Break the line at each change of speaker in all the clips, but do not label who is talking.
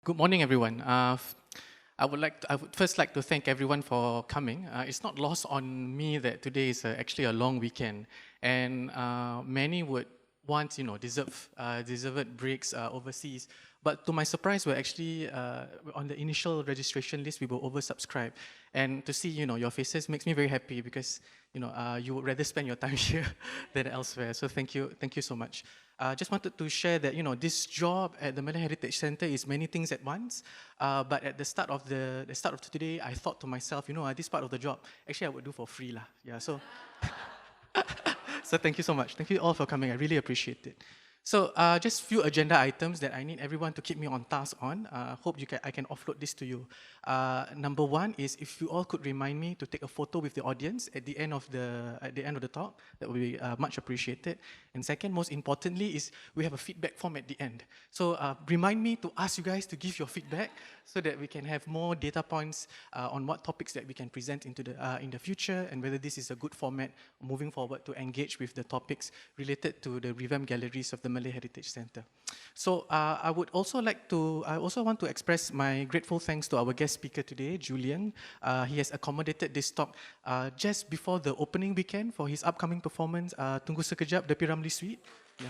Good morning, everyone. I would first like to thank everyone for coming. It's not lost on me that today is actually a long weekend, and many would want, deserved breaks overseas. But to my surprise, we're actually on the initial registration list. We were oversubscribed, and to see, your faces makes me very happy because, you would rather spend your time here than elsewhere. So thank you so much. Just wanted to share that this job at the Malay Heritage Centre is many things at once. But at the start of today, I thought to myself, this part of the job actually I would do for free lah. Yeah, so so thank you so much. Thank you all for coming. I really appreciate it. So just few agenda items that I need everyone to keep me on task on. Hope I can offload this to you. Number one is if you all could remind me to take a photo with the audience at the end of the talk. That would be much appreciated. And second, most importantly, is we have a feedback form at the end. So remind me to ask you guys to give your feedback so that we can have more data points on what topics that we can present in the future and whether this is a good format moving forward to engage with the topics related to the revamped galleries of the Malay Heritage Centre. So I also want to express my grateful thanks to our guest speaker today, Julian. He has accommodated this talk just before the opening weekend for his upcoming performance, Tunggu Sekejap, The Piramli Suite. Yeah.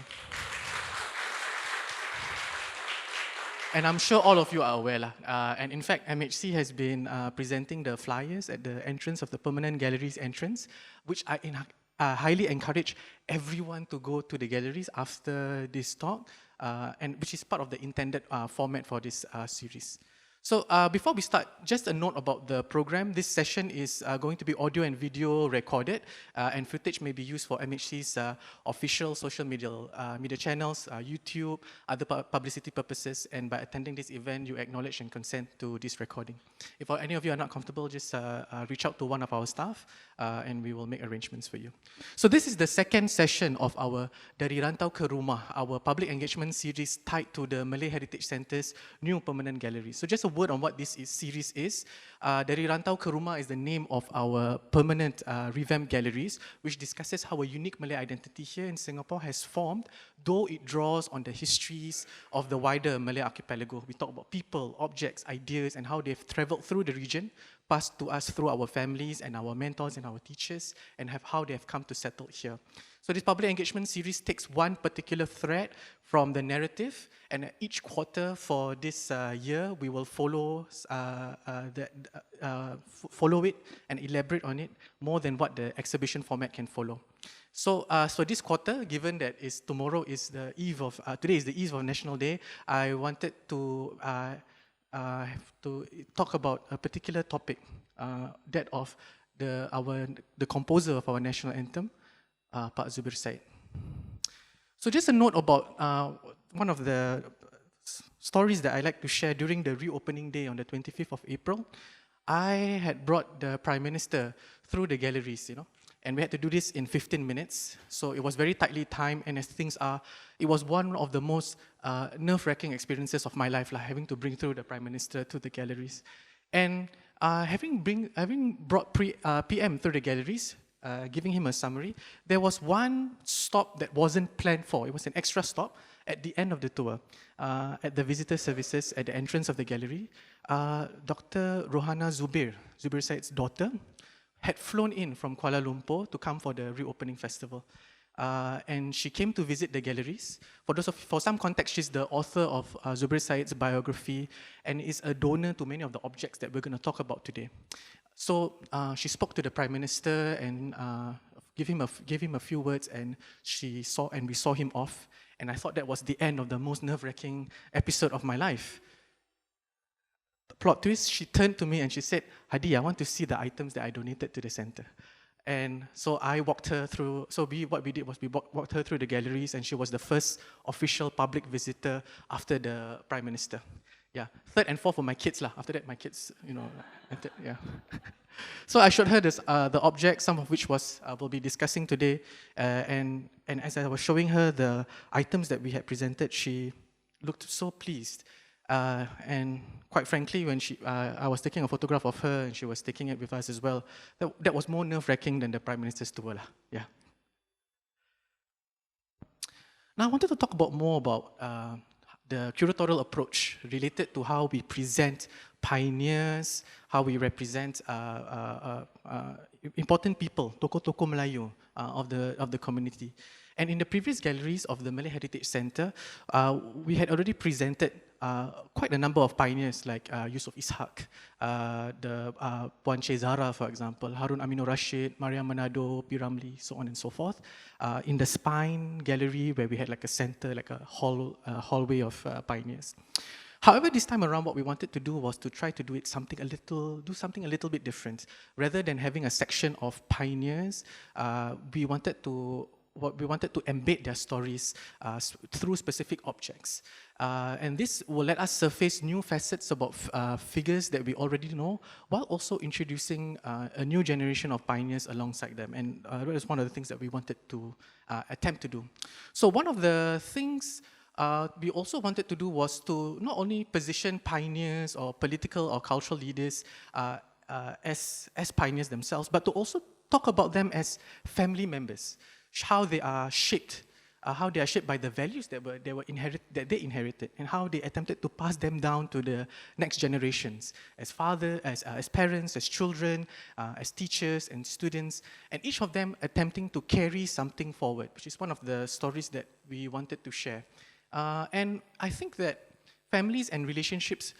And I'm sure all of you are aware lah. And in fact, MHC has been presenting the flyers at the entrance of the permanent galleries entrance, which I highly encourage everyone to go to the galleries after this talk, and which is part of the intended format for this series. So before we start, just a note about the program. This session is going to be audio and video recorded, and footage may be used for MHC's official social media channels, YouTube, other publicity purposes, and by attending this event, you acknowledge and consent to this recording. If any of you are not comfortable, just reach out to one of our staff, and we will make arrangements for you. So this is the second session of our Dari Rantau ke Rumah, our public engagement series tied to the Malay Heritage Centre's new permanent gallery. So just a word on what this series is. Dari Rantau ke Rumah is the name of our permanent revamped galleries, which discusses how a unique Malay identity here in Singapore has formed, though it draws on the histories of the wider Malay archipelago. We talk about people, objects, ideas, and how they've traveled through the region, passed to us through our families and our mentors and our teachers, and how they have come to settle here. So this public engagement series takes one particular thread from the narrative, and each quarter for this year, we will follow it and elaborate on it more than what the exhibition format can follow. So, this quarter, given that today is the eve of National Day, I wanted to talk about a particular topic, that of the composer of our national anthem, Pak Zubir Said. So just a note about one of the stories that I like to share. During the reopening day on the 25th of April, I had brought the Prime Minister through the galleries, and we had to do this in 15 minutes. So it was very tightly timed, and as things are, it was one of the most nerve-wracking experiences of my life, having to bring through the Prime Minister to the galleries. And having brought PM through the galleries, giving him a summary, there was one stop that wasn't planned for. It was an extra stop at the end of the tour, at the visitor services at the entrance of the gallery. Dr. Rohana Zubir Said's daughter, had flown in from Kuala Lumpur to come for the reopening festival. And she came to visit the galleries. For some context, she's the author of Zubir Said's biography and is a donor to many of the objects that we're going to talk about today. So she spoke to the Prime Minister and gave him a few words, and we saw him off. And I thought that was the end of the most nerve-wracking episode of my life. The plot twist, she turned to me and she said, "Hadi, I want to see the items that I donated to the center." And so I walked her through, what we did was we walked her through the galleries, and she was the first official public visitor after the Prime Minister. Yeah, third and fourth were my kids lah. After that, my kids, yeah. So I showed her the objects, some of which we'll be discussing today. And as I was showing her the items that we had presented, she looked so pleased. And quite frankly, when I was taking a photograph of her and she was taking it with us as well, that was more nerve-wracking than the Prime Minister's tour lah. Yeah. Now I wanted to talk more about the curatorial approach related to how we present pioneers, how we represent important people, tokoh-tokoh Melayu of the community. And in the previous galleries of the Malay Heritage Centre, we had already presented quite a number of pioneers like Yusof Ishak, the Puan Che Zahra, for example, Harun Aminur Rashid, Mariam Manado, P. Ramlee, so on and so forth. In the Spine Gallery, where we had like a centre, like a hallway of pioneers. However, this time around, what we wanted to do was to try to do something a little bit different. Rather than having a section of pioneers, we wanted to embed their stories through specific objects. And this will let us surface new facets about figures that we already know, while also introducing a new generation of pioneers alongside them. And that was one of the things that we wanted to attempt to do. So one of the things we also wanted to do was to not only position pioneers or political or cultural leaders as pioneers themselves, but to also talk about them as family members, how they are shaped by the values that they inherited, and how they attempted to pass them down to the next generations, as parents, as children, as teachers and students, and each of them attempting to carry something forward, which is one of the stories that we wanted to share. And I think that families and relationships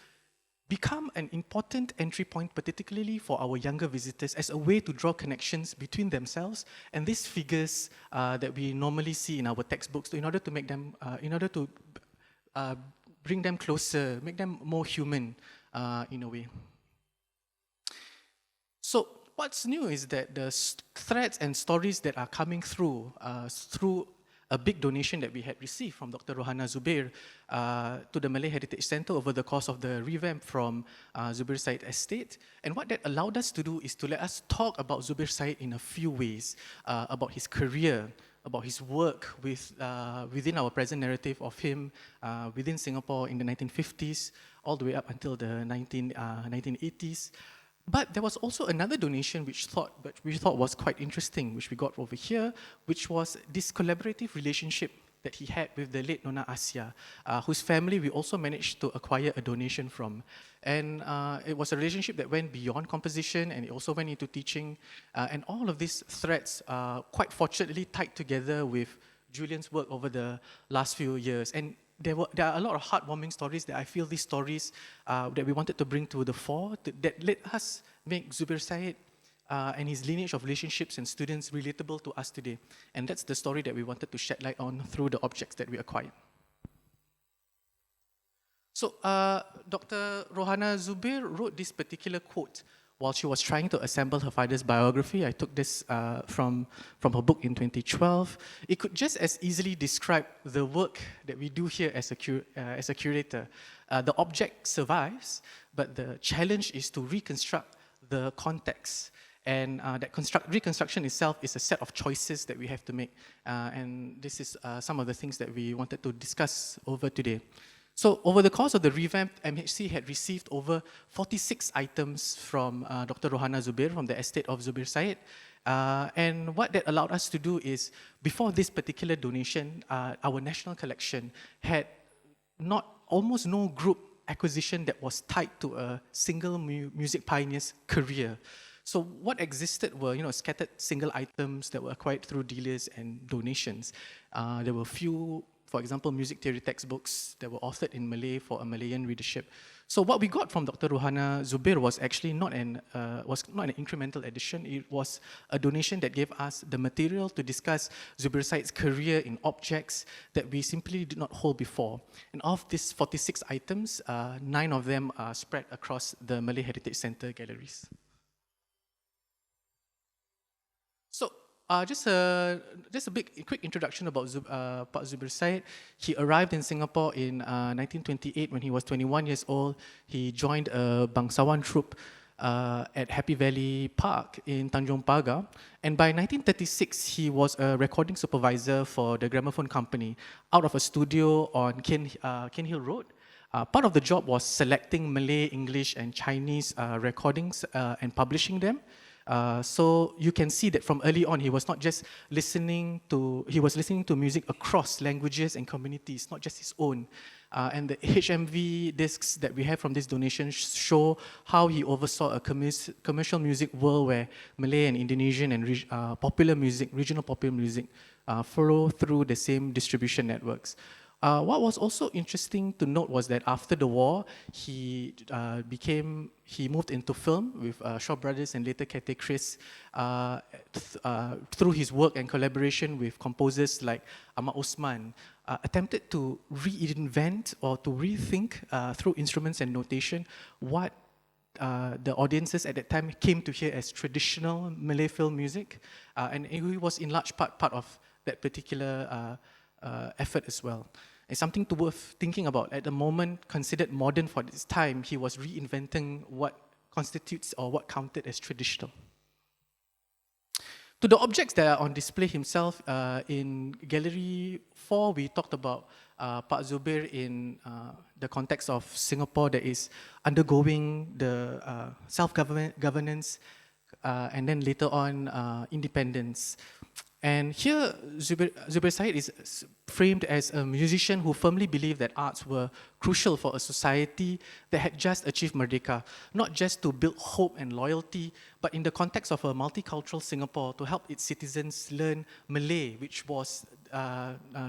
become an important entry point, particularly for our younger visitors, as a way to draw connections between themselves and these figures that we normally see in our textbooks, in order to make them, bring them closer, make them more human in a way. So what's new is that the threads and stories that are coming through a big donation that we had received from Dr. Rohana Zubir to the Malay Heritage Centre over the course of the revamp from Zubir Said Estate. And what that allowed us to do is to let us talk about Zubir Said in a few ways, about his career, about his work within our present narrative of him within Singapore in the 1950s, all the way up until the 1980s. But there was also another donation which we thought was quite interesting, which we got over here, which was this collaborative relationship that he had with the late Nona Asia, whose family we also managed to acquire a donation from. And it was a relationship that went beyond composition, and it also went into teaching. And all of these threads quite fortunately tied together with Julian's work over the last few years. And there are a lot of heartwarming stories that I feel these stories that we wanted to bring to the fore that let us make Zubir Said and his lineage of relationships and students relatable to us today. And that's the story that we wanted to shed light on through the objects that we acquired. So Dr. Rohana Zubir wrote this particular quote while she was trying to assemble her father's biography. I took this from her book in 2012. It could just as easily describe the work that we do here as a curator. The object survives, but the challenge is to reconstruct the context. And that reconstruction itself is a set of choices that we have to make. And this is some of the things that we wanted to discuss over today. So over the course of the revamp, MHC had received over 46 items from Dr. Rohana Zubir from the estate of Zubir Said. And what that allowed us to do is, before this particular donation, our national collection had almost no group acquisition that was tied to a single music pioneer's career. So what existed were, scattered single items that were acquired through dealers and donations. There were a few, for example, music theory textbooks that were authored in Malay for a Malayan readership. So what we got from Dr. Rohana Zubir was actually not an incremental addition. It was a donation that gave us the material to discuss Zubir Said's career in objects that we simply did not hold before. And of these 46 items, 9 of them are spread across the Malay Heritage Centre galleries. So just a quick introduction about Pak Zubir Said. He arrived in Singapore in 1928 when he was 21 years old. He joined a bangsawan troupe at Happy Valley Park in Tanjong Pagar. And by 1936, he was a recording supervisor for the Gramophone Company out of a studio on Cairnhill Road. Part of the job was selecting Malay, English, and Chinese recordings and publishing them. So you can see that from early on, he was not just he was listening to music across languages and communities, not just his own. And the HMV discs that we have from this donation show how he oversaw a commercial music world where Malay and Indonesian and regional popular music flow through the same distribution networks. What was also interesting to note was that after the war, he moved into film with Shaw Brothers and later Cathay Chris through his work and collaboration with composers like Ahmad Osman, attempted to reinvent or to rethink through instruments and notation what the audiences at that time came to hear as traditional Malay film music, and he was in large part of that particular effort as well. It's something to worth thinking about. At the moment, considered modern for this time, he was reinventing what constitutes or what counted as traditional. To the objects that are on display himself, in Gallery 4, we talked about Pak Zubir in the context of Singapore that is undergoing the self-governance and then later on independence. And here, Zubir Said is framed as a musician who firmly believed that arts were crucial for a society that had just achieved Merdeka, not just to build hope and loyalty, but in the context of a multicultural Singapore to help its citizens learn Malay, which was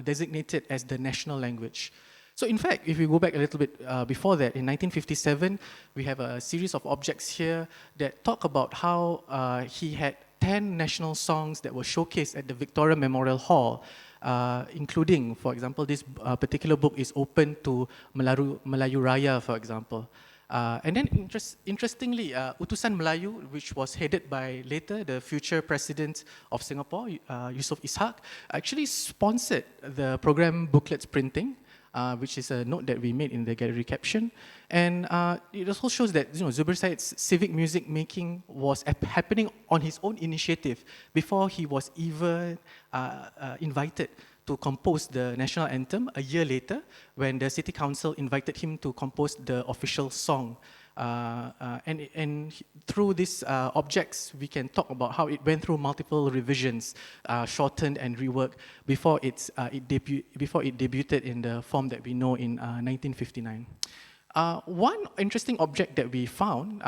designated as the national language. So in fact, if we go back a little bit before that, in 1957, we have a series of objects here that talk about how he had 10 national songs that were showcased at the Victoria Memorial Hall, including, for example, this particular book is open to Melayu Raya, for example. And then interestingly, Utusan Melayu, which was headed by later the future president of Singapore, Yusof Ishak, actually sponsored the program booklet's printing, which is a note that we made in the gallery caption. And it also shows that Zubir Said's civic music making was happening on his own initiative before he was even invited to compose the national anthem a year later when the City Council invited him to compose the official song. And through these objects, we can talk about how it went through multiple revisions, shortened and reworked before it debuted in the form that we know in 1959. One interesting object that we found,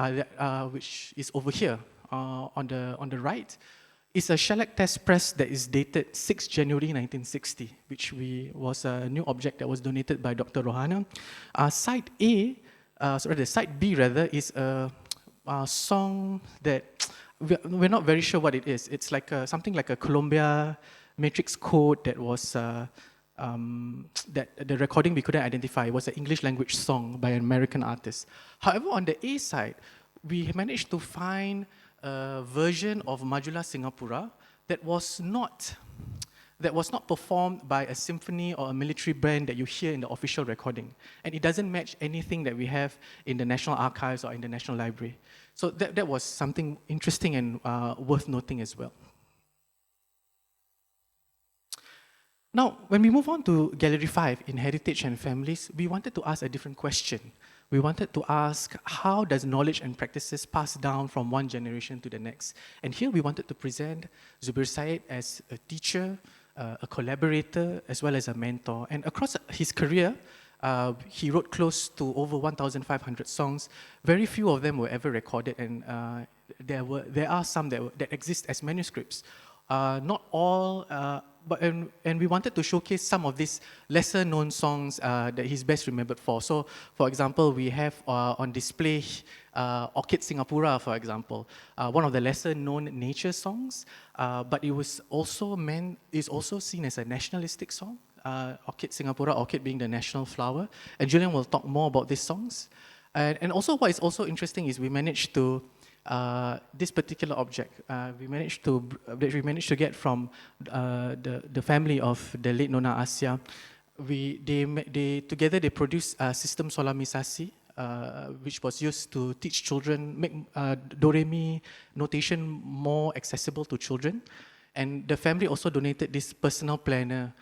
which is over here on the right, is a shellac test press that is dated 6 January 1960, which was a new object that was donated by Dr. Rohana. Side B rather is a song that we're not very sure what it is. It's like something like a Columbia matrix code that was that the recording we couldn't identify. It was an English language song by an American artist. However, on the A side, we managed to find a version of Majulah Singapura that was not performed by a symphony or a military band that you hear in the official recording. And it doesn't match anything that we have in the National Archives or in the National Library. So that was something interesting and worth noting as well. Now, when we move on to Gallery 5 in Heritage and Families, we wanted to ask a different question. We wanted to ask, how does knowledge and practices pass down from one generation to the next? And here we wanted to present Zubir Said as a teacher, a collaborator, as well as a mentor. And across his career, he wrote close to over 1,500 songs. Very few of them were ever recorded, and there are some that exist as manuscripts. Not all, and we wanted to showcase some of these lesser-known songs that he's best remembered for. So, for example, we have on display Orchid Singapura, for example, one of the lesser-known nature songs, but it was also seen as a nationalistic song. Orchid Singapura, orchid being the national flower, and Julian will talk more about these songs. And also, what is also interesting is we managed to this particular object we managed to get from the family of the late Nona Asia. Together they produced Sistem Solamisasi, which was used to teach children, make Do-Re-Mi notation more accessible to children. And the family also donated this personal planner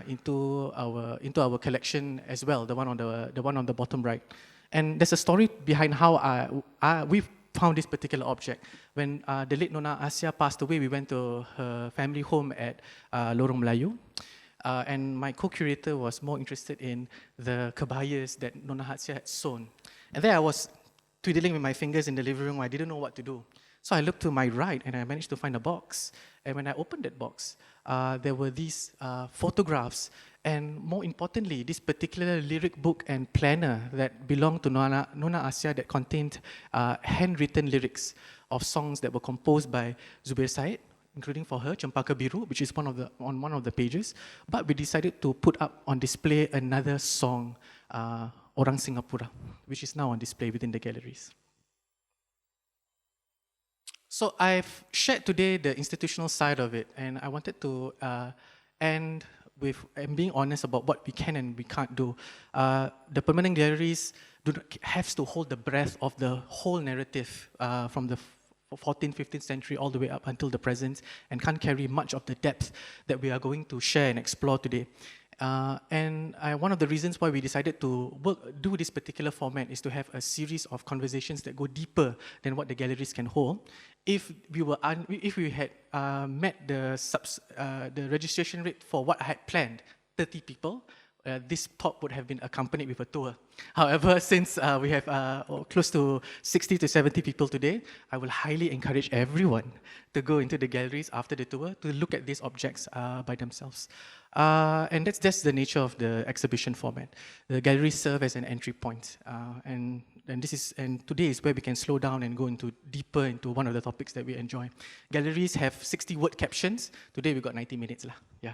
into our collection as well, the one on the bottom right. And there's a story behind how we found this particular object. When the late Nona Asia passed away, we went to her family home at Lorong Melayu. And my co-curator was more interested in the kebayas that Nona Asia had sewn. And there I was twiddling with my fingers in the living room. I didn't know what to do. So I looked to my right and I managed to find a box. And when I opened that box, there were these photographs. And more importantly, this particular lyric book and planner that belonged to Nona Asia that contained handwritten lyrics of songs that were composed by Zubir Said, including for her, Cempaka Biru, which is on one of the pages. But we decided to put up on display another song, Orang Singapura, which is now on display within the galleries. So I've shared today the institutional side of it, and I wanted to end with being honest about what we can and we can't do. The permanent galleries have to hold the breadth of the whole narrative from the 14th, 15th century all the way up until the present, and can't carry much of the depth that we are going to share and explore today. One of the reasons why we decided to do this particular format is to have a series of conversations that go deeper than what the galleries can hold. If we had met the registration rate for what I had planned, 30 people, this talk would have been accompanied with a tour. However, since we have close to 60 to 70 people today, I will highly encourage everyone to go into the galleries after the tour to look at these objects by themselves. And that's just the nature of the exhibition format. The galleries serve as an entry point. And today is where we can slow down and go deeper into one of the topics that we enjoy. Galleries have 60-word captions. Today we got 90 minutes. Yeah.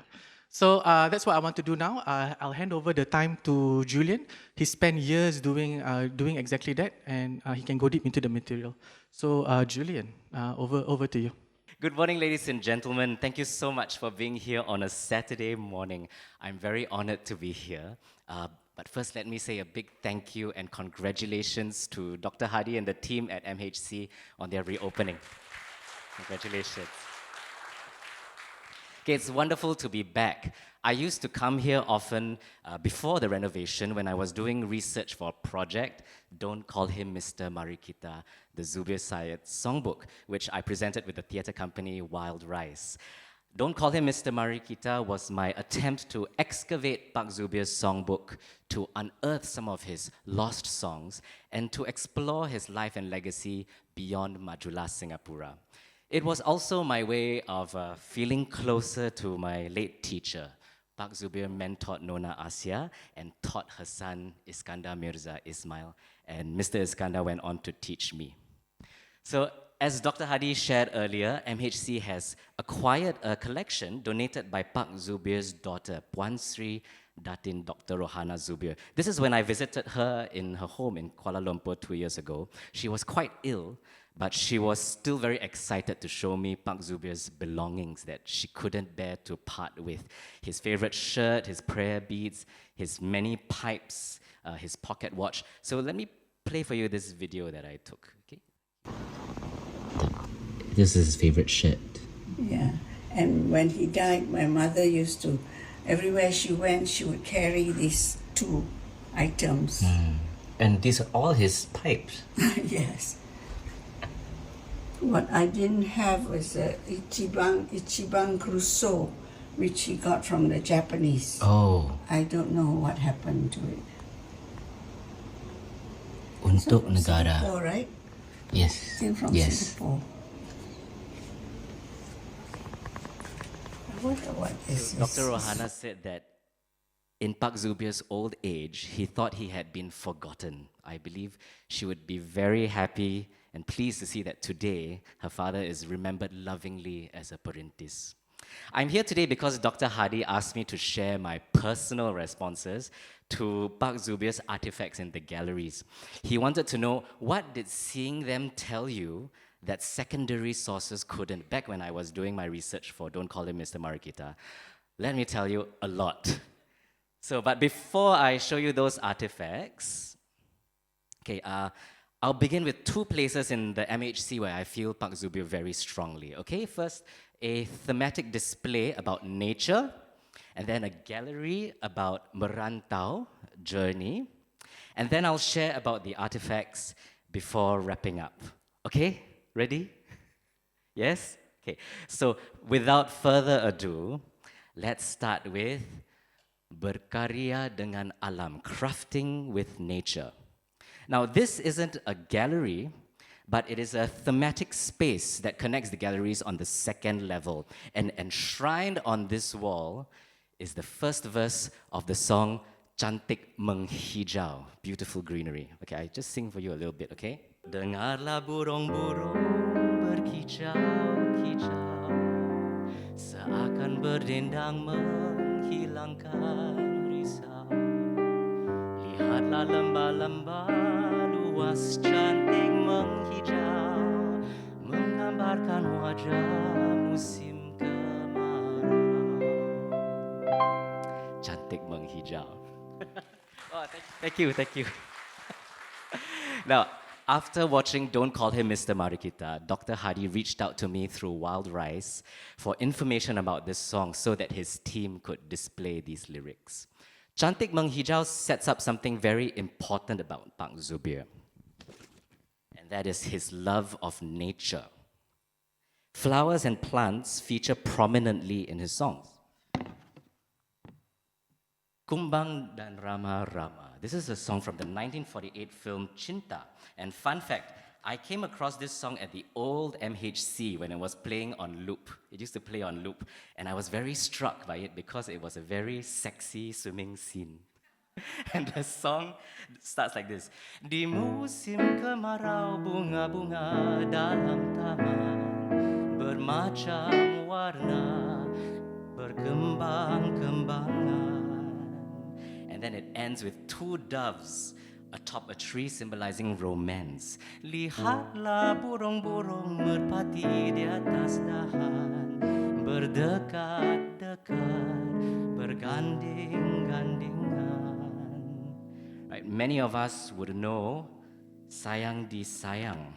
So that's what I want to do now. I'll hand over the time to Julian. He spent years doing exactly that, and he can go deep into the material. So Julian, over to you.
Good morning, ladies and gentlemen. Thank you so much for being here on a Saturday morning. I'm very honored to be here. But first, let me say a big thank you and congratulations to Dr. Hadi and the team at MHC on their reopening. Congratulations. Okay, it's wonderful to be back. I used to come here often before the renovation when I was doing research for a project, Don't Call Him Mr. Marikita, the Zubir Said songbook, which I presented with the theatre company Wild Rice. Don't Call Him Mr. Marikita was my attempt to excavate Pak Zubir's songbook, to unearth some of his lost songs, and to explore his life and legacy beyond Majulah Singapura. It was also my way of feeling closer to my late teacher. Pak Zubir mentored Nona Asia and taught her son Iskandar Mirza Ismail, and Mr. Iskandar went on to teach me. So, as Dr. Hadi shared earlier, MHC has acquired a collection donated by Pak Zubir's daughter, Puan Sri Datin Dr. Rohana Zubir. This is when I visited her in her home in Kuala Lumpur 2 years ago. She was quite ill, but she was still very excited to show me Pak Zubir's belongings that she couldn't bear to part with. His favorite shirt, his prayer beads, his many pipes, his pocket watch. So let me play for you this video that I took. Okay?
This is his favorite shirt.
Yeah, and when he died, my mother used to, everywhere she went, she would carry these two items.
And these are all his pipes.
Yes. What I didn't have was a Ichiban Crusoe, which he got from the Japanese.
Oh.
I don't know what happened to it.
Untuk negara.
Singapore, right?
Yes.
Still from Singapore. I wonder what this is.
Dr. Rohana said that in Pak Zubir's old age, he thought he had been forgotten. I believe she would be very happy and pleased to see that today her father is remembered lovingly as a Perintis. I'm here today because Dr. Hadi asked me to share my personal responses to Pak Zubir's artifacts in the galleries. He wanted to know, what did seeing them tell you that secondary sources couldn't? Back when I was doing my research for Don't Call Him Mr. Marikita, let me tell you, a lot. But before I show you those artifacts, okay, I'll begin with two places in the MHC where I feel Pak Zubir very strongly. Okay, first, a thematic display about nature, and then a gallery about Rantau journey, and then I'll share about the artifacts before wrapping up. Okay, ready? Yes? Okay, so without further ado, let's start with Berkarya dengan Alam, crafting with nature. Now, this isn't a gallery, but it is a thematic space that connects the galleries on the second level. And enshrined on this wall is the first verse of the song Cantik Menghijau, beautiful greenery. Okay, I just sing for you a little bit, okay? Dengarlah burung-burung berkicau-kicau, seakan berdendang menghilangkan risau. Lihatlah lembah-lembah luas cantik menghijau, menggambarkan wajah musim kemarau. Cantik menghijau. Oh, thank you. Now, after watching Don't Call Him Mr. Marikita, Dr. Hadi reached out to me through Wild Rice for information about this song so that his team could display these lyrics. Cantik Menghijau sets up something very important about Pak Zubir, and that is his love of nature. Flowers and plants feature prominently in his songs. Kumbang dan Rama-Rama. This is a song from the 1948 film Cinta. And fun fact, I came across this song at the old MHC when it was playing on loop. It used to play on loop. And I was very struck by it because it was a very sexy swimming scene. And the song starts like this. Di musim kemarau bunga-bunga dalam taman bermacam warna berkembang-kembangan. And then it ends with two doves atop a tree symbolizing romance. Lihatlah burung-burung merpati di atas dahan, berdekat-dekat, berganding-gandingan. Right, many of us would know Sayang Disayang.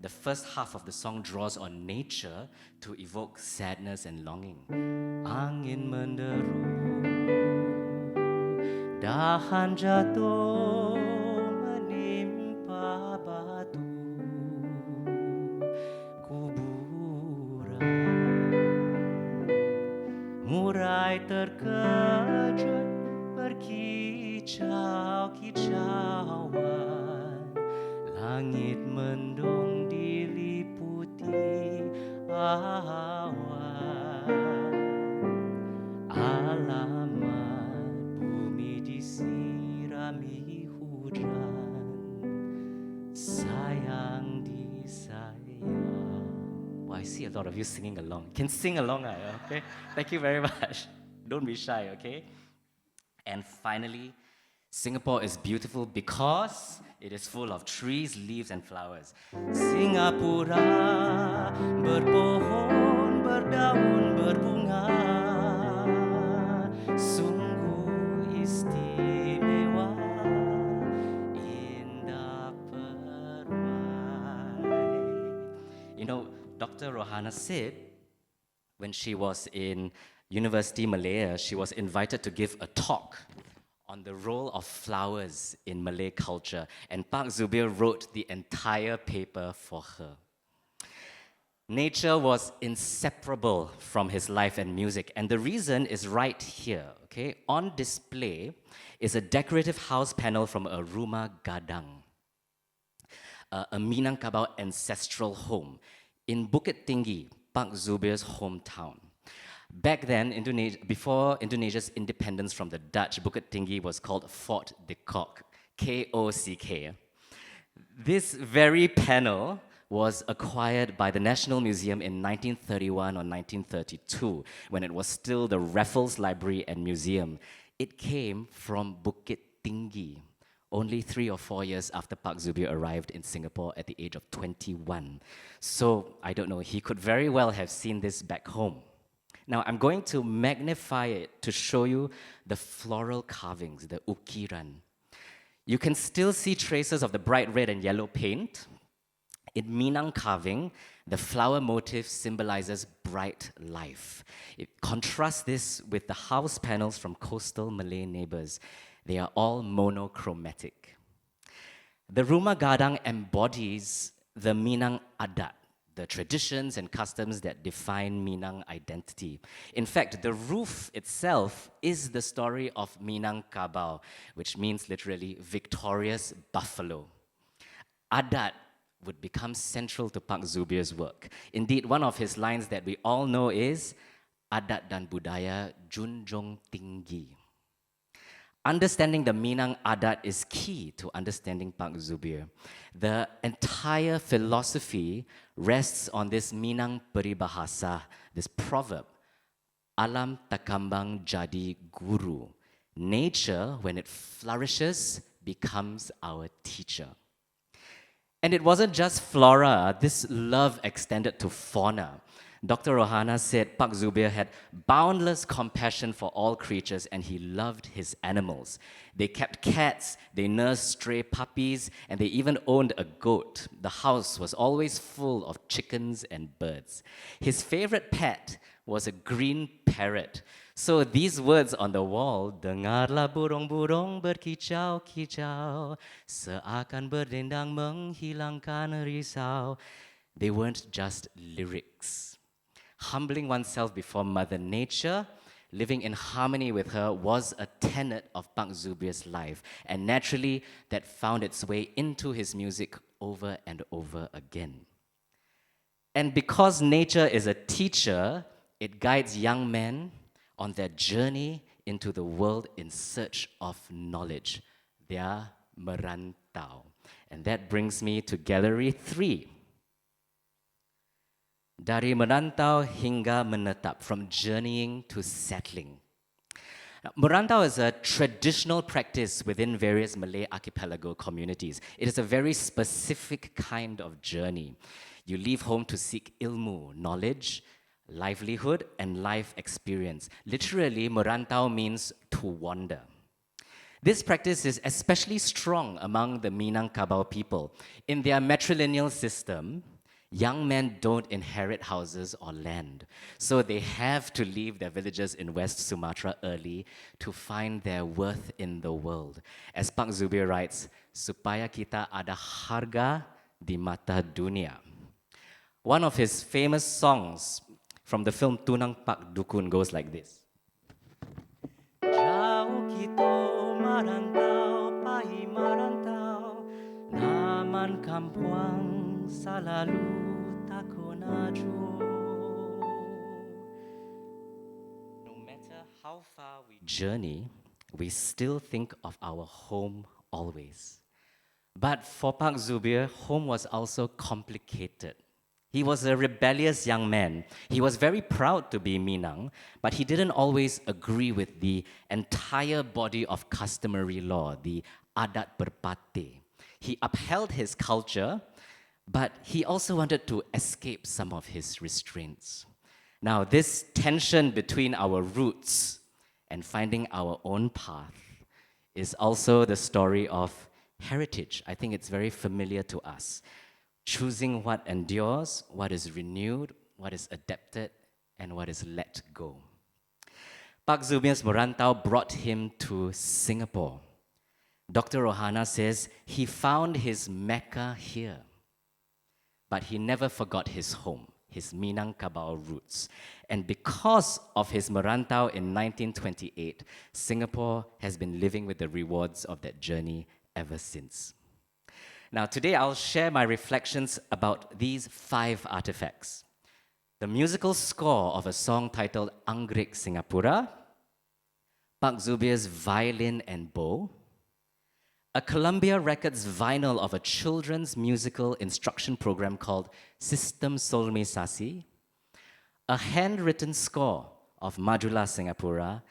The first half of the song draws on nature to evoke sadness and longing. Angin menderu, dahan jatuh menimpa batu kuburan, murai terkejut berkicau-kicauan, langit mendung diliputi awan, alamat bumi disirami hujan, sayang disayang. Well, I see a lot of you singing along. You can sing along, okay? Thank you very much. Don't be shy, okay? And finally, Singapore is beautiful because it is full of trees, leaves, and flowers. Singapura berpohon, berdaun, berbunga, sungguh istimewa, indah permai. You know, Dr. Rohana said when she was in University Malaya, she was invited to give a talk on the role of flowers in Malay culture, and Pak Zubir wrote the entire paper for her. Nature was inseparable from his life and music, and the reason is right here, okay? On display is a decorative house panel from a Rumah Gadang, a Minangkabau ancestral home in Bukit Tinggi, Pak Zubir's hometown. Back then, before Indonesia's independence from the Dutch, Bukit Tinggi was called Fort de Kock, K-O-C-K. This very panel was acquired by the National Museum in 1931 or 1932, when it was still the Raffles Library and Museum. It came from Bukit Tinggi, only 3 or 4 years after Pak Zubir arrived in Singapore at the age of 21. So, I don't know, he could very well have seen this back home. Now, I'm going to magnify it to show you the floral carvings, the ukiran. You can still see traces of the bright red and yellow paint. In Minang carving, the flower motif symbolizes bright life. It contrasts this with the house panels from coastal Malay neighbors. They are all monochromatic. The Rumah Gadang embodies the Minang adat, the traditions and customs that define Minang identity. In fact, the roof itself is the story of Minangkabau, which means literally victorious buffalo. Adat would become central to Pak Zubir's work. Indeed, one of his lines that we all know is, Adat dan budaya junjung tinggi. Understanding the Minang adat is key to understanding Pak Zubir. The entire philosophy rests on this Minang peribahasa, this proverb, alam takambang jadi guru. Nature, when it flourishes, becomes our teacher. And it wasn't just flora, this love extended to fauna. Dr. Rohana said Pak Zubir had boundless compassion for all creatures and he loved his animals. They kept cats, they nursed stray puppies, and they even owned a goat. The house was always full of chickens and birds. His favorite pet was a green parrot. So these words on the wall, dengarlah burung-burung berkicau-kicau, seakan berdendang menghilangkan risau, they weren't just lyrics. Humbling oneself before Mother Nature, living in harmony with her was a tenet of Pak Zubir's life, and naturally that found its way into his music over and over again. And because nature is a teacher, it guides young men on their journey into the world in search of knowledge. They are merantau. And that brings me to Gallery 3. Dari merantau hingga menetap, from journeying to settling. Now, merantau is a traditional practice within various Malay archipelago communities. It is a very specific kind of journey. You leave home to seek ilmu, knowledge, livelihood, and life experience. Literally, merantau means to wander. This practice is especially strong among the Minangkabau people. In their matrilineal system, young men don't inherit houses or land, so they have to leave their villages in West Sumatra early to find their worth in the world. As Pak Zubir writes, supaya kita ada harga di mata dunia. One of his famous songs from the film Tunang Pak Dukun goes like this. Jauh kita merantau, pai merantau, naman kampuang selalu takunaju. No matter how far we journey, we still think of our home always. But for Pak Zubir, home was also complicated. He was a rebellious young man. He was very proud to be Minang, but he didn't always agree with the entire body of customary law, the adat berpate. He upheld his culture, but he also wanted to escape some of his restraints. Now, this tension between our roots and finding our own path is also the story of heritage. I think it's very familiar to us. Choosing what endures, what is renewed, what is adapted, and what is let go. Pak Zubir's merantau brought him to Singapore. Dr. Rohana says he found his Mecca here, but he never forgot his home, his Minangkabau roots. And because of his merantau in 1928, Singapore has been living with the rewards of that journey ever since. Now, today I'll share my reflections about these 5 artifacts. The musical score of a song titled Anggrek Singapura, Pak Zubir's violin and bow, a Columbia Records vinyl of a children's musical instruction program called Sistem Solmisasi, a handwritten score of Majulah Singapura,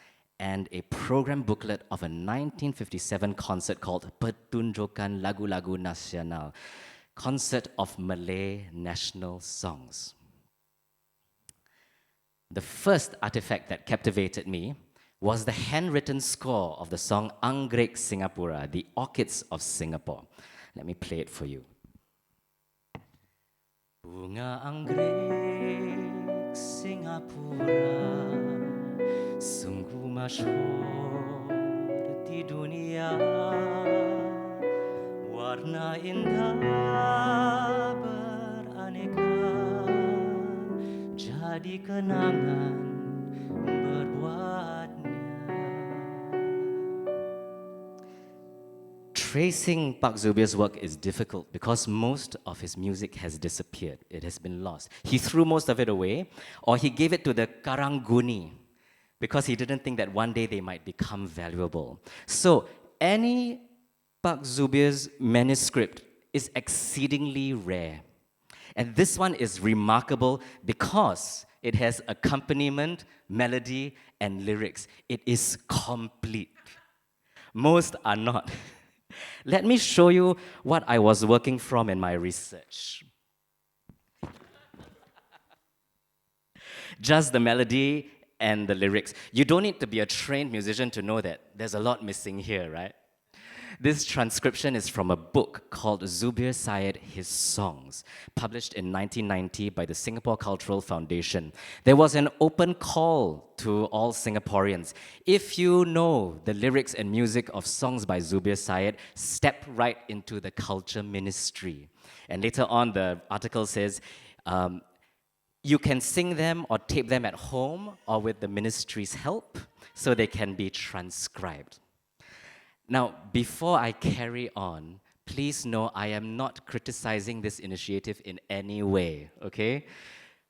and a program booklet of a 1957 concert called Pertunjukan Lagu-Lagu Nasional, Concert of Malay National Songs. The first artifact that captivated me was the handwritten score of the song Anggrek Singapura, the Orchids of Singapore. Let me play it for you. Bunga anggrek Singapura, sungguh masyhur di dunia, warna indah kenangan berbuatnya. Tracing Pak Zubir's work is difficult because most of his music has disappeared. It has been lost. He threw most of it away, or he gave it to the Karangguni because he didn't think that one day they might become valuable. So any Pak Zubir's manuscript is exceedingly rare. And this one is remarkable because it has accompaniment, melody, and lyrics. It is complete. Most are not. Let me show you what I was working from in my research. Just the melody and the lyrics. You don't need to be a trained musician to know that there's a lot missing here, right? This transcription is from a book called Zubir Syed, His Songs, published in 1990 by the Singapore Cultural Foundation. There was an open call to all Singaporeans. If you know the lyrics and music of songs by Zubir Syed, step right into the culture ministry. And later on, the article says, you can sing them or tape them at home or with the ministry's help so they can be transcribed. Now, before I carry on, please know I am not criticizing this initiative in any way, okay?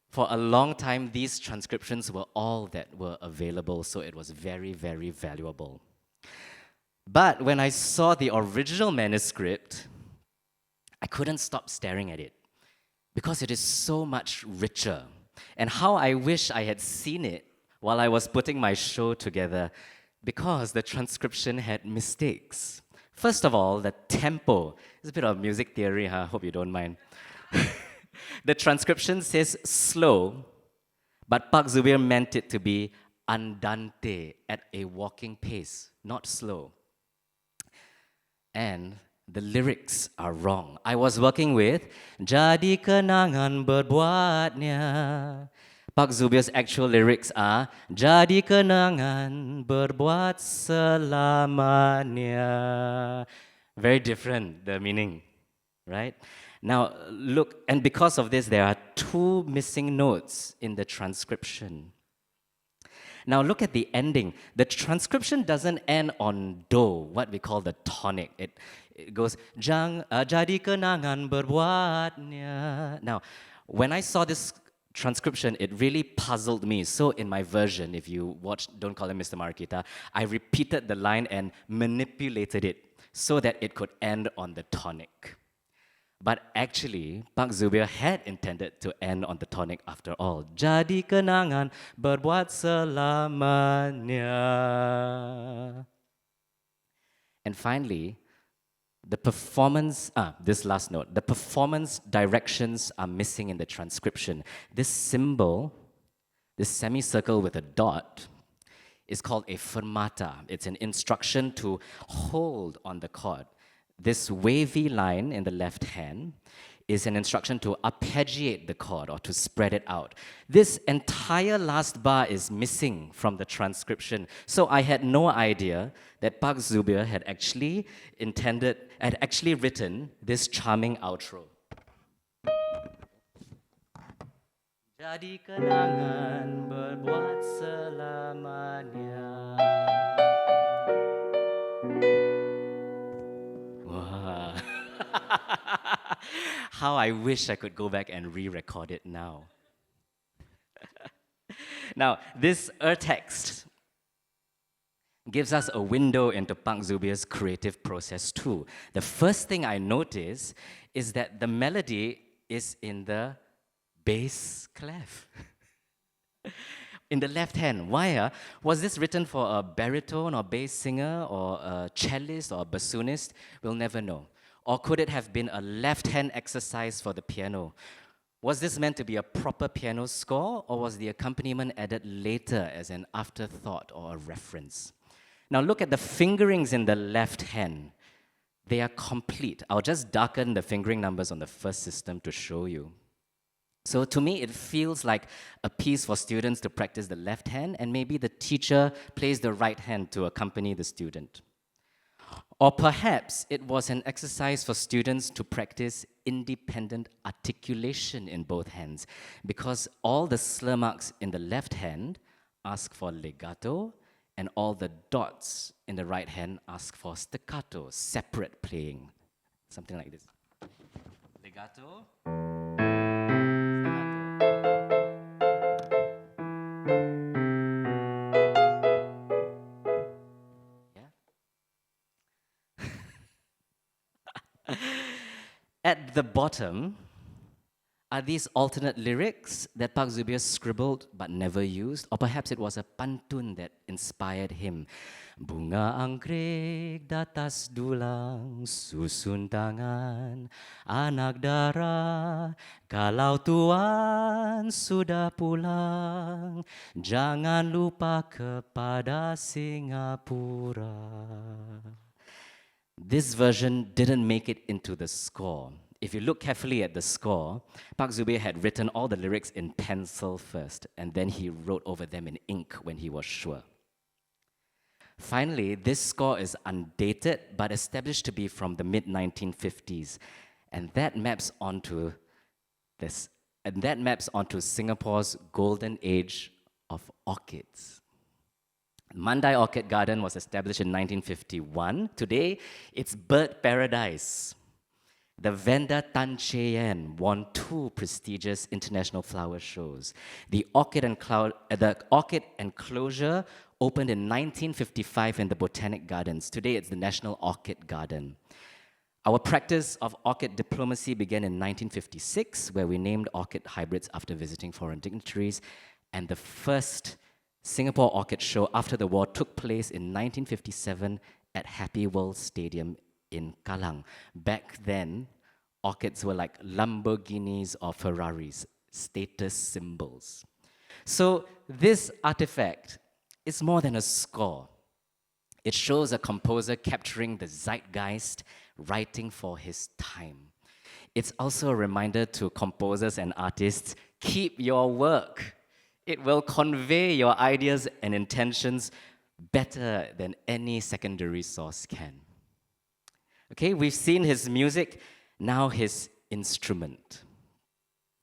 For a long time, these transcriptions were all that were available, so it was very, very valuable. But when I saw the original manuscript, I couldn't stop staring at it because it is so much richer. And how I wish I had seen it while I was putting my show together, because the transcription had mistakes. First of all, the tempo. It's a bit of music theory, huh? Hope you don't mind. The transcription says slow, but Pak Zubir meant it to be andante, at a walking pace, not slow. And the lyrics are wrong. I was working with Jadi kenangan berbuatnya. Pak Zubir's actual lyrics are Jadi kenangan berbuat selamanya. Very different, the meaning, right? Now, look, and because of this, there are two missing notes in the transcription. Now, look at the ending. The transcription doesn't end on do, what we call the tonic. It goes, Jadi kenangan berbuatnya. Now, when I saw this transcription, it really puzzled me. So in my version, if you watched Don't Call Him Mr. Marikita, I repeated the line and manipulated it so that it could end on the tonic. But actually, Pak Zubir had intended to end on the tonic after all. Jadi kenangan berbuat selamanya. And finally, the performance, this last note, the performance directions are missing in the transcription. This symbol, this semicircle with a dot, is called a fermata. It's an instruction to hold on the chord. This wavy line in the left hand is an instruction to arpeggiate the chord or to spread it out. This entire last bar is missing from the transcription. So I had no idea that Pak Zubir had actually written this charming outro. Jadi kenangan berbuat selamanya. Wow. How I wish I could go back and re-record it now. Now, this text gives us a window into Pak Zubir's creative process too. The first thing I notice is that the melody is in the bass clef. In the left hand. Why? Was this written for a baritone or bass singer or a cellist or a bassoonist? We'll never know. Or could it have been a left-hand exercise for the piano? Was this meant to be a proper piano score, or was the accompaniment added later as an afterthought or a reference? Now look at the fingerings in the left hand. They are complete. I'll just darken the fingering numbers on the first system to show you. So to me, it feels like a piece for students to practice the left hand, and maybe the teacher plays the right hand to accompany the student. Or perhaps it was an exercise for students to practice independent articulation in both hands, because all the slur marks in the left hand ask for legato, and all the dots in the right hand ask for staccato, separate playing. Something like this. Legato. At the bottom are these alternate lyrics that Pak Zubir scribbled but never used, or perhaps it was a pantun that inspired him. Bunga anggrek datas dulang, susun tangan, anak dara, kalau tuan sudah pulang, jangan lupa kepada Singapura. This version didn't make it into the score. If you look carefully at the score, Pak Zubir had written all the lyrics in pencil first, and then he wrote over them in ink when he was sure. Finally, this score is undated but established to be from the mid-1950s, and that maps onto Singapore's golden age of orchids. Mandai Orchid Garden was established in 1951. Today, it's bird paradise. The vendor Tan Che Yan won 2 prestigious international flower shows. The orchid enclosure opened in 1955 in the Botanic Gardens. Today, it's the National Orchid Garden. Our practice of orchid diplomacy began in 1956, where we named orchid hybrids after visiting foreign dignitaries, and the first Singapore Orchid Show after the war took place in 1957 at Happy World Stadium in Kallang. Back then, orchids were like Lamborghinis or Ferraris, status symbols. So this artifact is more than a score. It shows a composer capturing the zeitgeist, writing for his time. It's also a reminder to composers and artists, keep your work. It will convey your ideas and intentions better than any secondary source can. Okay, we've seen his music, now his instrument.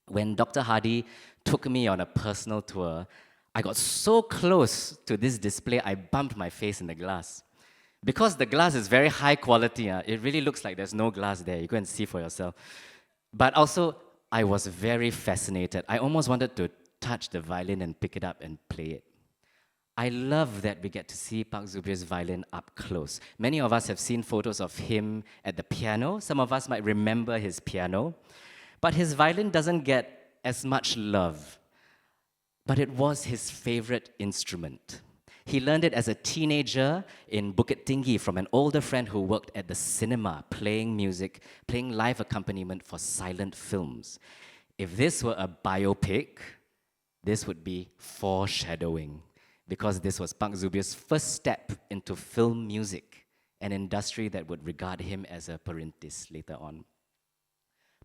When Dr. Hadi took me on a personal tour, I got so close to this display, I bumped my face in the glass. Because the glass is very high quality, it really looks like there's no glass there. You go and see for yourself. But also, I was very fascinated. I almost wanted to touch the violin and pick it up and play it. I love that we get to see Pak Zubir's violin up close. Many of us have seen photos of him at the piano. Some of us might remember his piano. But his violin doesn't get as much love. But it was his favorite instrument. He learned it as a teenager in Bukit Tinggi from an older friend who worked at the cinema, playing music, playing live accompaniment for silent films. If this were a biopic, this would be foreshadowing, because this was Pak Zubir's first step into film music, an industry that would regard him as a perintis later on.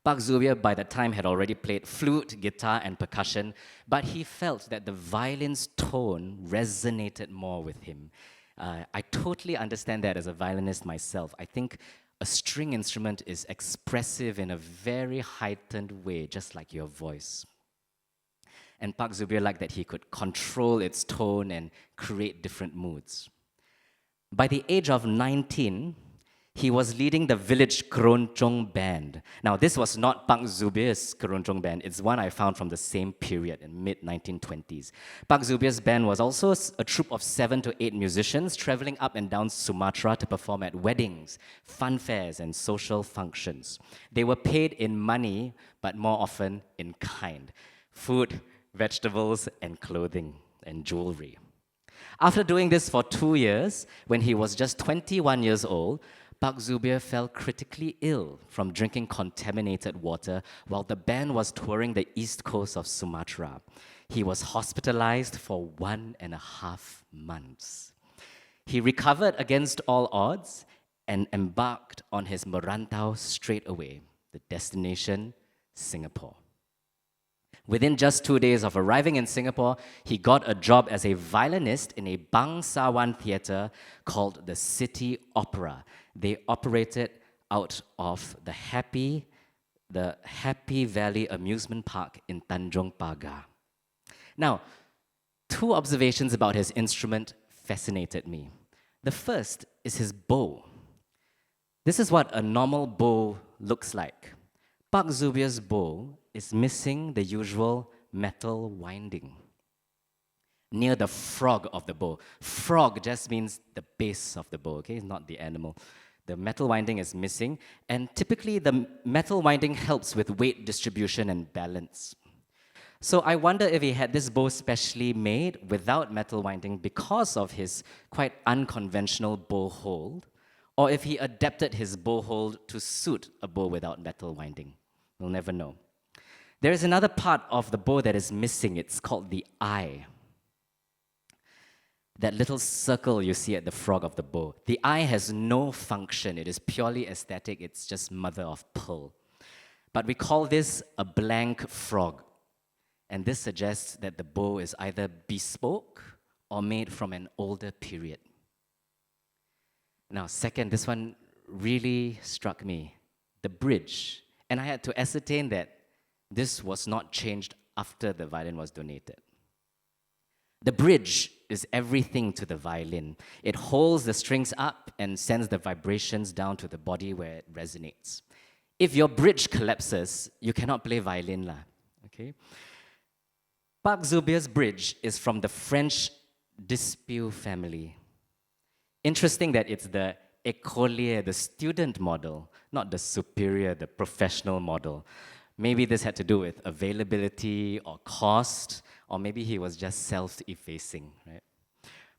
Pak Zubir, by that time, had already played flute, guitar, and percussion, but he felt that the violin's tone resonated more with him. I totally understand that as a violinist myself. I think a string instrument is expressive in a very heightened way, just like your voice. And Pak Zubir liked that he could control its tone and create different moods. By the age of 19, he was leading the village keroncong band. Now, this was not Pak Zubir's keroncong band. It's one I found from the same period in mid-1920s. Pak Zubir's band was also a troupe of 7 to 8 musicians traveling up and down Sumatra to perform at weddings, fun fairs, and social functions. They were paid in money, but more often in kind. Food, vegetables, and clothing, and jewelry. After doing this for 2 years, when he was just 21 years old, Pak Zubir fell critically ill from drinking contaminated water while the band was touring the east coast of Sumatra. He was hospitalized for 1.5 months. He recovered against all odds and embarked on his Rantau straight away, the destination, Singapore. Within just 2 days of arriving in Singapore, he got a job as a violinist in a bangsawan theatre called the City Opera. They operated out of the Happy the Happy Valley Amusement Park in Tanjong Pagar. Now, two observations about his instrument fascinated me. The first is his bow. This is what a normal bow looks like. Pak Zubir's bow is missing the usual metal winding near the frog of the bow. Frog just means the base of the bow, okay? It's not the animal. The metal winding is missing, and typically the metal winding helps with weight distribution and balance. So I wonder if he had this bow specially made without metal winding because of his quite unconventional bow hold, or if he adapted his bow hold to suit a bow without metal winding. We'll never know. There is another part of the bow that is missing. It's called the eye. That little circle you see at the frog of the bow. The eye has no function. It is purely aesthetic. It's just mother of pearl. But we call this a blank frog. And this suggests that the bow is either bespoke or made from an older period. Now, second, this one really struck me. The bridge. And I had to ascertain that this was not changed after the violin was donated. The bridge is everything to the violin. It holds the strings up and sends the vibrations down to the body where it resonates. If your bridge collapses, you cannot play violin lah, okay? Pak Zubir's bridge is from the French Dispute family. Interesting that it's the écolier, the student model, not the superior, the professional model. Maybe this had to do with availability or cost, or maybe he was just self-effacing, right?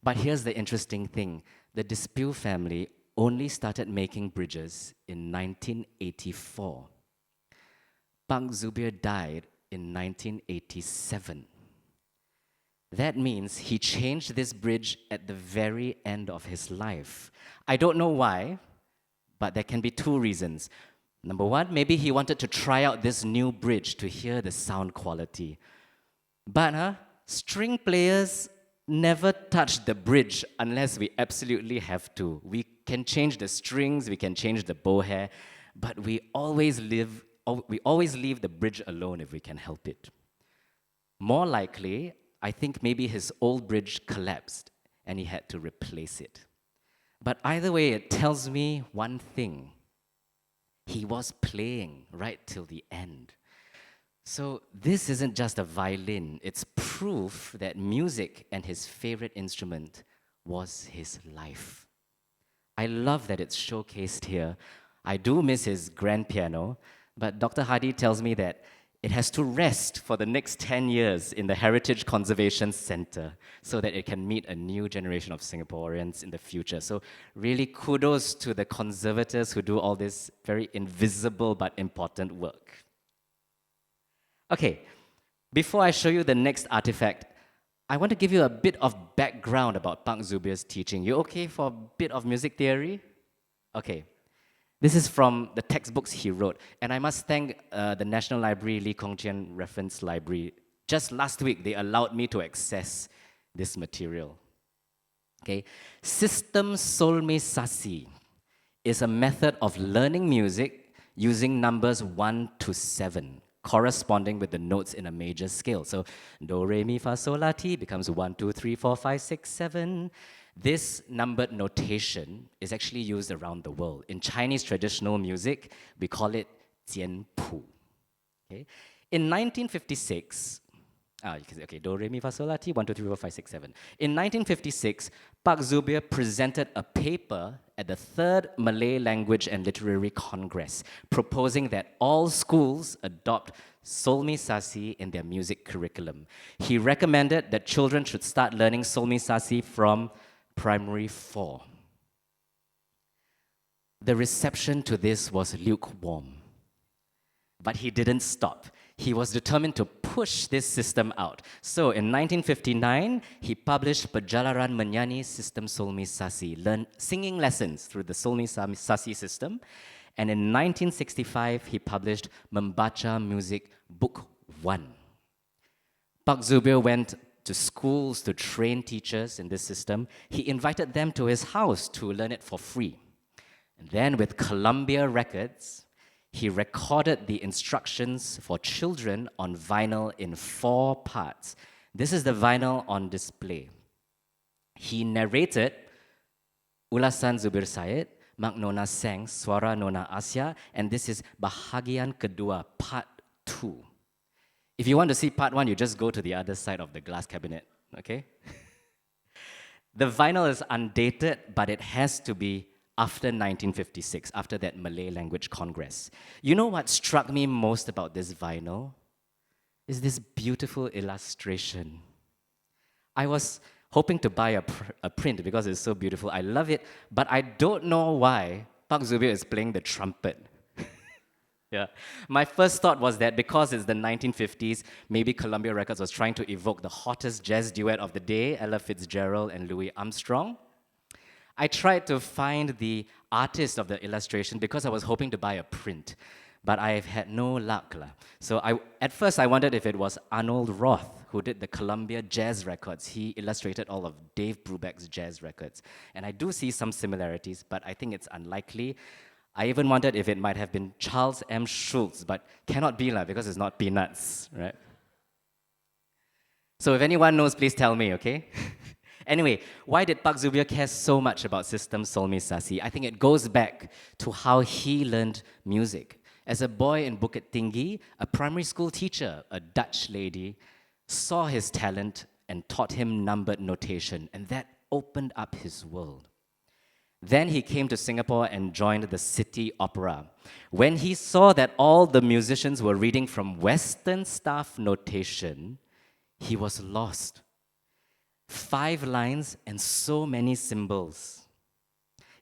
But here's the interesting thing. The Dispute family only started making bridges in 1984. Pak Zubir died in 1987. That means he changed this bridge at the very end of his life. I don't know why, but there can be two reasons. Number one, maybe he wanted to try out this new bridge to hear the sound quality. But string players never touch the bridge unless we absolutely have to. We can change the strings, we can change the bow hair, but we always leave the bridge alone if we can help it. More likely, I think maybe his old bridge collapsed and he had to replace it. But either way, it tells me one thing. He was playing right till the end. So this isn't just a violin, it's proof that music and his favorite instrument was his life. I love that it's showcased here. I do miss his grand piano, but Dr. Hadi tells me that it has to rest for the next 10 years in the Heritage Conservation Center so that it can meet a new generation of Singaporeans in the future. So really kudos to the conservators who do all this very invisible but important work. Okay, before I show you the next artifact, I want to give you a bit of background about Pak Zubir's teaching. You okay for a bit of music theory? Okay. This is from the textbooks he wrote. And I must thank the National Library, Lee Kong Chian Reference Library. Just last week, they allowed me to access this material. Okay, System Solmisasi is a method of learning music using numbers 1 to 7, corresponding with the notes in a major scale. So, do, re, mi, fa, sol, la, ti becomes 1, 2, 3, 4, 5, 6, 7. This numbered notation is actually used around the world. In Chinese traditional music, we call it jianpu. Okay? In 1956, you can say, okay, do, re, mi, fa, sol, la, ti, 1, 2, 3, 4, 5, 6, 7. In 1956, Pak Zubir presented a paper at the Third Malay Language and Literary Congress, proposing that all schools adopt Solmisasi in their music curriculum. He recommended that children should start learning Solmisasi from primary 4. The reception to this was lukewarm. But he didn't stop. He was determined to push this system out. So in 1959, he published Perjalanan Menyanyi System Solmisasi, singing lessons through the Solmisasi system. And in 1965, he published Membaca Music Book 1. Pak Zubir went to schools to train teachers in this system. He invited them to his house to learn it for free. And then with Columbia Records, he recorded the instructions for children on vinyl in 4 parts. This is the vinyl on display. He narrated ulasan Zubir Said, Mak Nona sang Suara Nona Asia, and this is Bahagian Kedua, part 2. If you want to see part 1, you just go to the other side of the glass cabinet, okay? The vinyl is undated, but it has to be after 1956, after that Malay language congress. You know what struck me most about this vinyl? Is this beautiful illustration. I was hoping to buy a print because it's so beautiful. I love it, but I don't know why Pak Zubir is playing the trumpet. Yeah. My first thought was that because it's the 1950s, maybe Columbia Records was trying to evoke the hottest jazz duet of the day, Ella Fitzgerald and Louis Armstrong. I tried to find the artist of the illustration because I was hoping to buy a print, but I've had no luck. So at first I wondered if it was Arnold Roth who did the Columbia Jazz Records. He illustrated all of Dave Brubeck's jazz records. And I do see some similarities, but I think it's unlikely. I even wondered if it might have been Charles M. Schulz, but cannot be because it's not Peanuts, right? So if anyone knows, please tell me, okay? Anyway, why did Pak Zubir care so much about System Solmi Sasi? I think it goes back to how he learned music. As a boy in Bukit Tinggi, a primary school teacher, a Dutch lady, saw his talent and taught him numbered notation, and that opened up his world. Then he came to Singapore and joined the City Opera. When he saw that all the musicians were reading from Western staff notation, he was lost. 5 lines and so many symbols.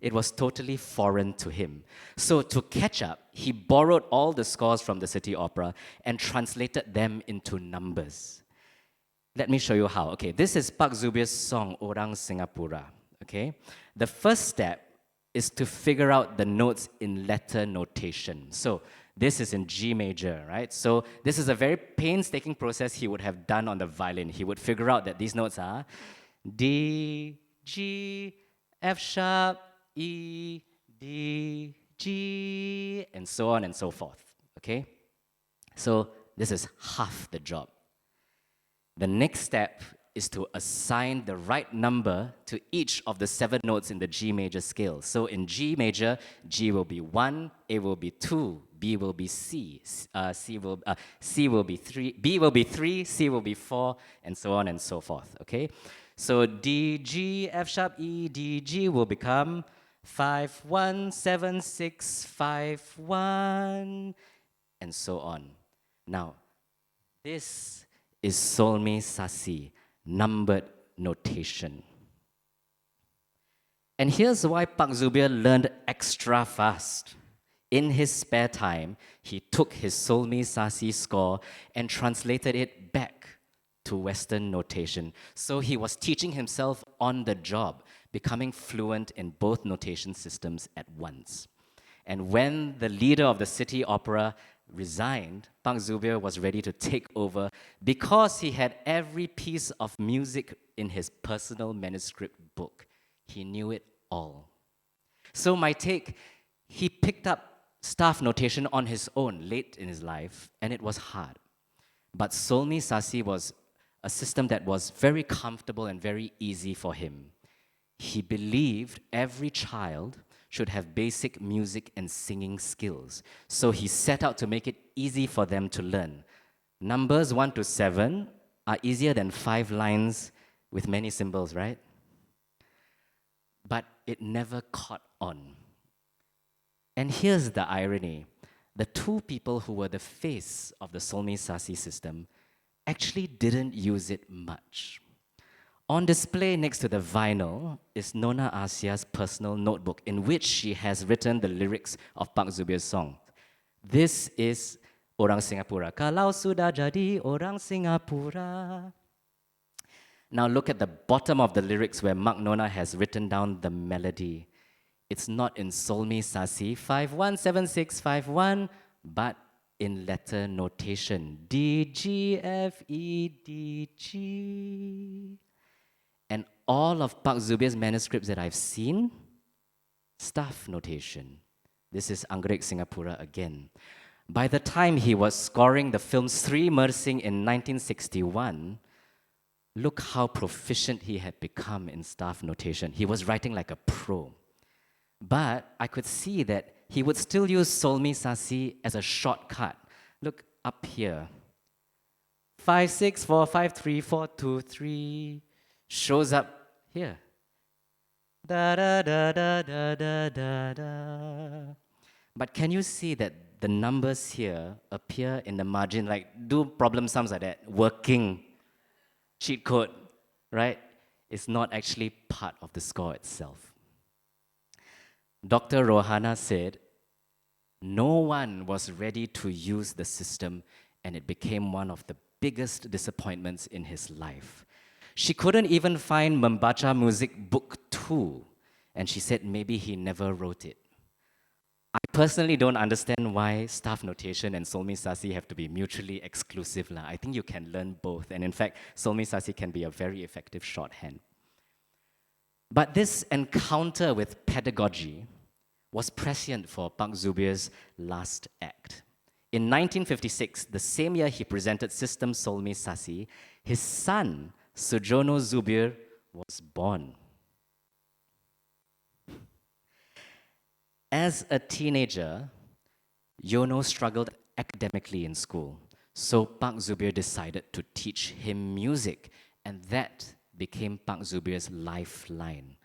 It was totally foreign to him. So to catch up, he borrowed all the scores from the City Opera and translated them into numbers. Let me show you how. Okay, this is Pak Zubir's song, Orang Singapura. Okay, the first step is to figure out the notes in letter notation. So this is in G major, right? So this is a very painstaking process he would have done on the violin. He would figure out that these notes are D, G, F sharp, E, D, G, and so on and so forth, okay? So this is half the job. The next step is to assign the right number to each of the 7 notes in the G major scale. So in G major, G will be 1, A will be 2, B will be C, C will be 3, B will be 3, C will be 4, and so on and so forth, okay? So D, G, F sharp, E, D, G will become 5, 1, 7, 6, 5, 1, and so on. Now, this is Solmi Sasi, numbered notation. And here's why Pak Zubir learned extra fast. In his spare time, he took his Solmi Sasi score and translated it back to Western notation. So he was teaching himself on the job, becoming fluent in both notation systems at once. And when the leader of the City Opera resigned, Pak Zubir was ready to take over because he had every piece of music in his personal manuscript book. He knew it all. So my take, he picked up staff notation on his own late in his life, and it was hard. But Solmi Sasi was a system that was very comfortable and very easy for him. He believed every child should have basic music and singing skills. So he set out to make it easy for them to learn. Numbers 1 to 7 are easier than 5 lines with many symbols, right? But it never caught on. And here's the irony. The 2 people who were the face of the Solmi Sasi system actually didn't use it much. On display next to the vinyl is Nona Asia's personal notebook in which she has written the lyrics of Pak Zubir's song. This is Orang Singapura. Kalau sudah jadi orang Singapura. Now look at the bottom of the lyrics where Mak Nona has written down the melody. It's not in Solmi Sasi 517651, but in letter notation D, G, F, E, D, G. And all of Pak Zubir's manuscripts that I've seen, staff notation. This is Anggrek Singapura again. By the time he was scoring the film Sri Mersing in 1961, look how proficient he had become in staff notation. He was writing like a pro. But I could see that he would still use Solmi Sasi as a shortcut. Look up here. 5, 6, 4, 5, 3, 4, 2, 3 shows up here. Da da da da da da da da. But can you see that the numbers here appear in the margin, like do problem sums like that, working cheat code, right? It's not actually part of the score itself. Dr. Rohana said, no one was ready to use the system, and it became one of the biggest disappointments in his life. She couldn't even find Membaca Music Book 2, and she said maybe he never wrote it. I personally don't understand why staff notation and Solmi Sasi have to be mutually exclusive. I think you can learn both, and in fact, Solmi Sasi can be a very effective shorthand. But this encounter with pedagogy was prescient for Pak Zubir's last act. In 1956, the same year he presented System Solmi Sasi, his son, Sujono Zubir, was born. As a teenager, Yono struggled academically in school, so Pak Zubir decided to teach him music, and that became Pak Zubir's lifeline.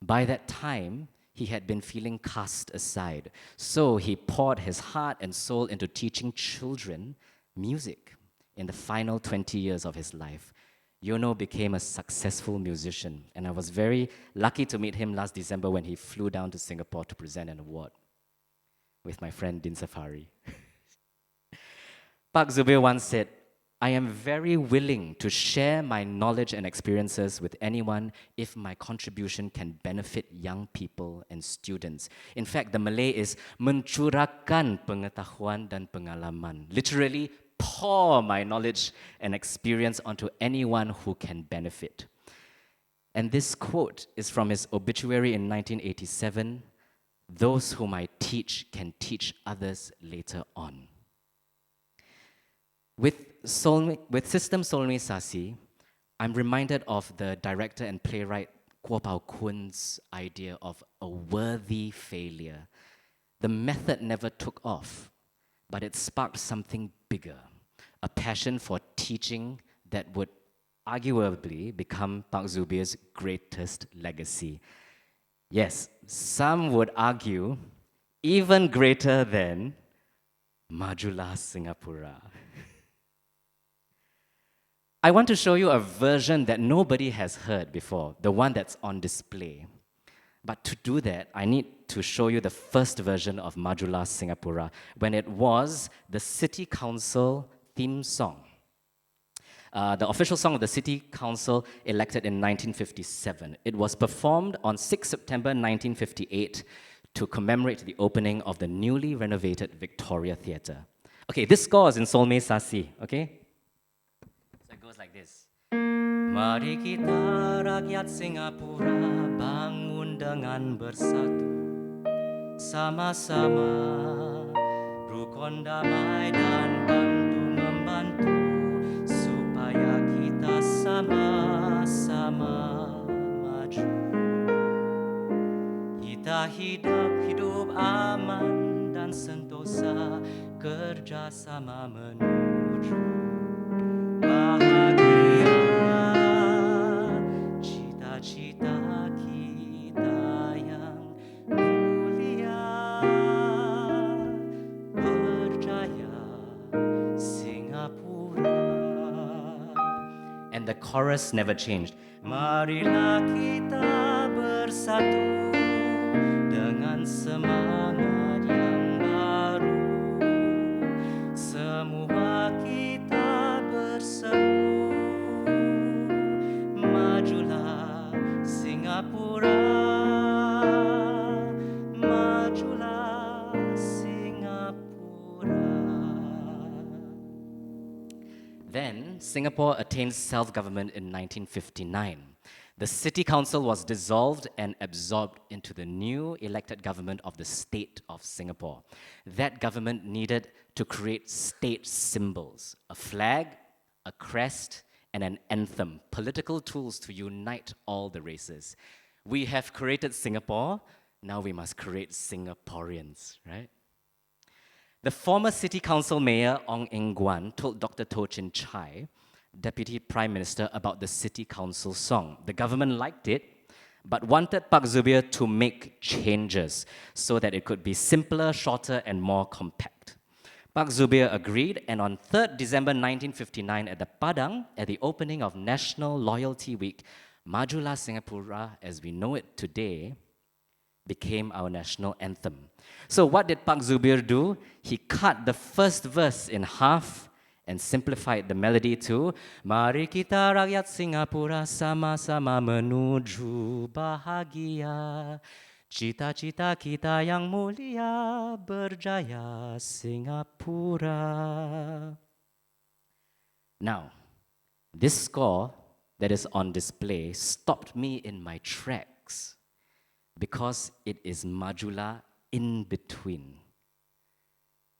By that time, he had been feeling cast aside, so he poured his heart and soul into teaching children music. In the final 20 years of his life, Yono became a successful musician, and I was very lucky to meet him last December when he flew down to Singapore to present an award with my friend Din Safari. Pak Zubir once said, I am very willing to share my knowledge and experiences with anyone if my contribution can benefit young people and students. In fact, the Malay is mencurahkan pengetahuan dan pengalaman. Literally, pour my knowledge and experience onto anyone who can benefit. And this quote is from his obituary in 1987, those whom I teach can teach others later on. With System Solmi Sasi, I'm reminded of the director and playwright Kuo Pao Kun's idea of a worthy failure. The method never took off, but it sparked something bigger, a passion for teaching that would arguably become Pak Zubir's greatest legacy. Yes, some would argue even greater than Majulah Singapura. I want to show you a version that nobody has heard before, the one that's on display. But to do that, I need to show you the first version of Majulah Singapura, when it was the City Council theme song. The official song of the City Council elected in 1957. It was performed on 6 September 1958 to commemorate the opening of the newly renovated Victoria Theatre. Okay, this score is in Solmi Sasi, okay? It goes like this. Mari kita rakyat Singapura bangun dengan bersatu, sama-sama rukun damai dan bantu membantu supaya kita sama-sama maju. Kita hidup aman dan sentosa, kerja sama menuju bahagia, cita-cita kita yang mulia, berjaya Singapura. And the chorus never changed. Marilah kita bersatu dengan semangat yang baru, semua kita berseru, majulah Singapura, majulah Singapura. Then Singapore attained self-government in 1959. The city council was dissolved and absorbed into the new elected government of the state of Singapore. That government needed to create state symbols, a flag, a crest, and an anthem, political tools to unite all the races. We have created Singapore, now we must create Singaporeans, right? The former city council mayor, Ong Eng Guan, told Dr. Toh Chin Chai, Deputy Prime Minister, about the city council song. The government liked it, but wanted Pak Zubir to make changes so that it could be simpler, shorter, and more compact. Pak Zubir agreed, and on 3rd December 1959 at the Padang, at the opening of National Loyalty Week, Majulah Singapura, as we know it today, became our national anthem. So what did Pak Zubir do? He cut the first verse in half and simplified the melody to Mari kita rakyat Singapura sama-sama menuju bahagia. Cita-cita kita yang mulia berjaya Singapura. Now, this score that is on display stopped me in my tracks because it is Majulah in between.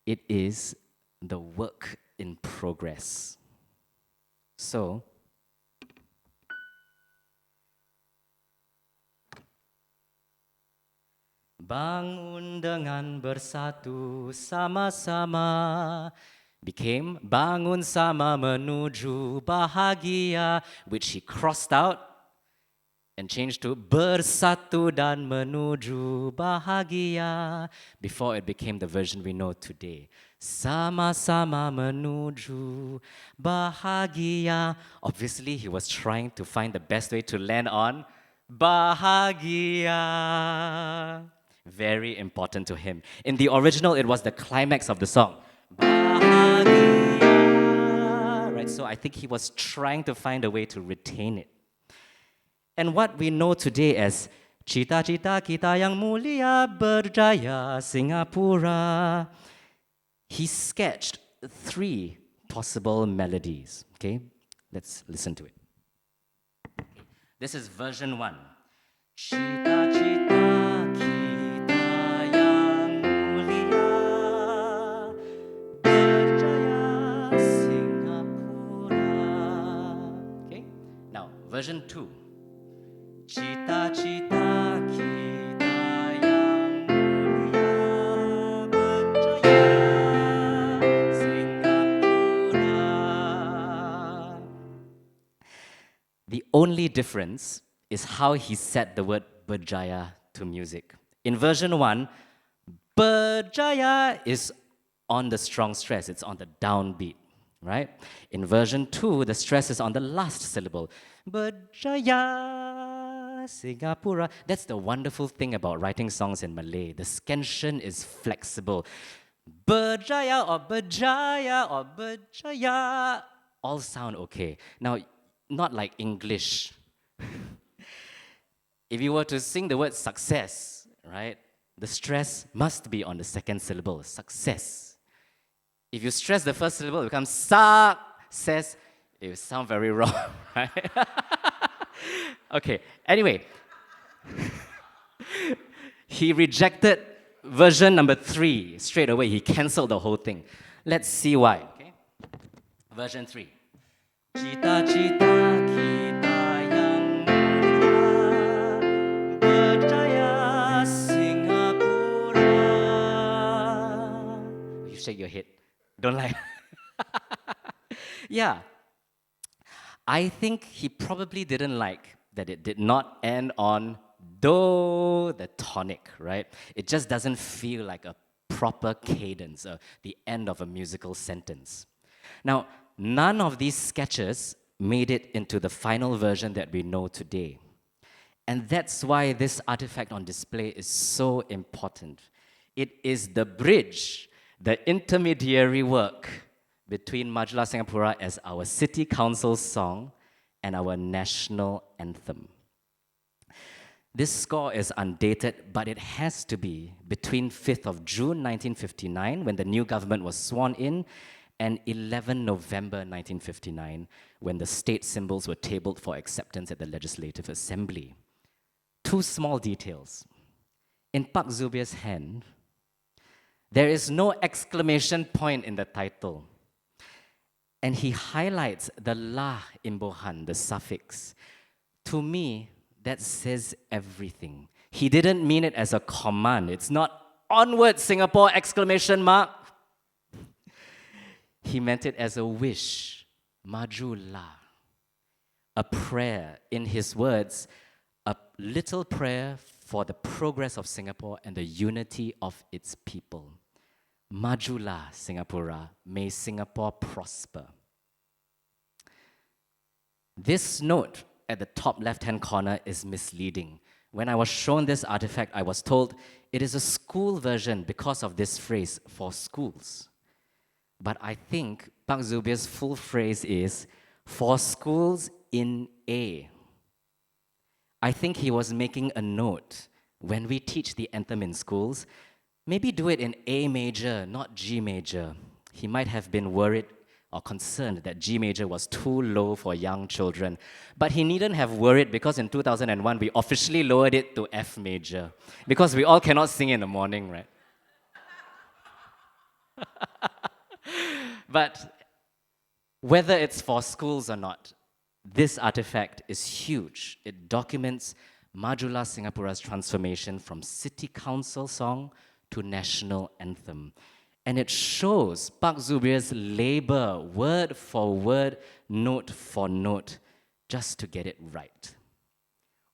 It is the work in progress. So, bangun dengan bersatu sama-sama became bangun sama menuju bahagia, which he crossed out and changed to bersatu dan menuju bahagia before it became the version we know today. Sama-sama menuju bahagia. Obviously, he was trying to find the best way to land on bahagia. Very important to him. In the original, it was the climax of the song. Bahagia. Right, so I think he was trying to find a way to retain it. And what we know today as cita-cita kita yang mulia berjaya Singapura, he sketched 3 possible melodies. Okay, let's listen to it. This is version 1. Cita-cita kita yang mulia berjaya Singapura. Okay, now version 2. Cita-cita kita yang mulia berjaya Singapura. The only difference is how he set the word berjaya to music. In version 1, berjaya is on the strong stress, it's on the downbeat, right? In version 2, the stress is on the last syllable. Berjaya Singapura. That's the wonderful thing about writing songs in Malay. The scansion is flexible. Berjaya or berjaya all sound okay. Now, not like English. If you were to sing the word success, right, the stress must be on the second syllable, success. If you stress the first syllable, it becomes success. It will sound very wrong, right? Okay, anyway. He rejected version number 3 straight away. He cancelled the whole thing. Let's see why. Okay? Version 3. Cita-cita kita yang mulia berjaya Singapura. You shake your head. Don't lie. Yeah. I think he probably didn't like that it did not end on do, the tonic, right? It just doesn't feel like a proper cadence, the end of a musical sentence. Now, none of these sketches made it into the final version that we know today. And that's why this artifact on display is so important. It is the bridge, the intermediary work between Majulah Singapura as our city council song and our national anthem. This score is undated, but it has to be between 5th of June 1959, when the new government was sworn in, and 11 November 1959, when the state symbols were tabled for acceptance at the Legislative Assembly. Two small details. In Pak Zubir's hand, there is no exclamation point in the title. And he highlights the la in Bohan, the suffix. To me, that says everything. He didn't mean it as a command. It's not onward Singapore exclamation mark. He meant it as a wish, majulah, a prayer, in his words, a little prayer for the progress of Singapore and the unity of its people. Majulah, Singapura, may Singapore prosper. This note at the top left-hand corner is misleading. When I was shown this artifact, I was told it is a school version because of this phrase, for schools. But I think Pak Zubir's full phrase is, for schools in A. I think he was making a note. When we teach the anthem in schools, maybe do it in A major, not G major. He might have been worried or concerned that G major was too low for young children. But he needn't have worried because in 2001, we officially lowered it to F major. Because we all cannot sing in the morning, right? But whether it's for schools or not, this artifact is huge. It documents Majulah Singapura's transformation from city council song to national anthem. And it shows Pak Zubir's labor, word for word, note for note, just to get it right.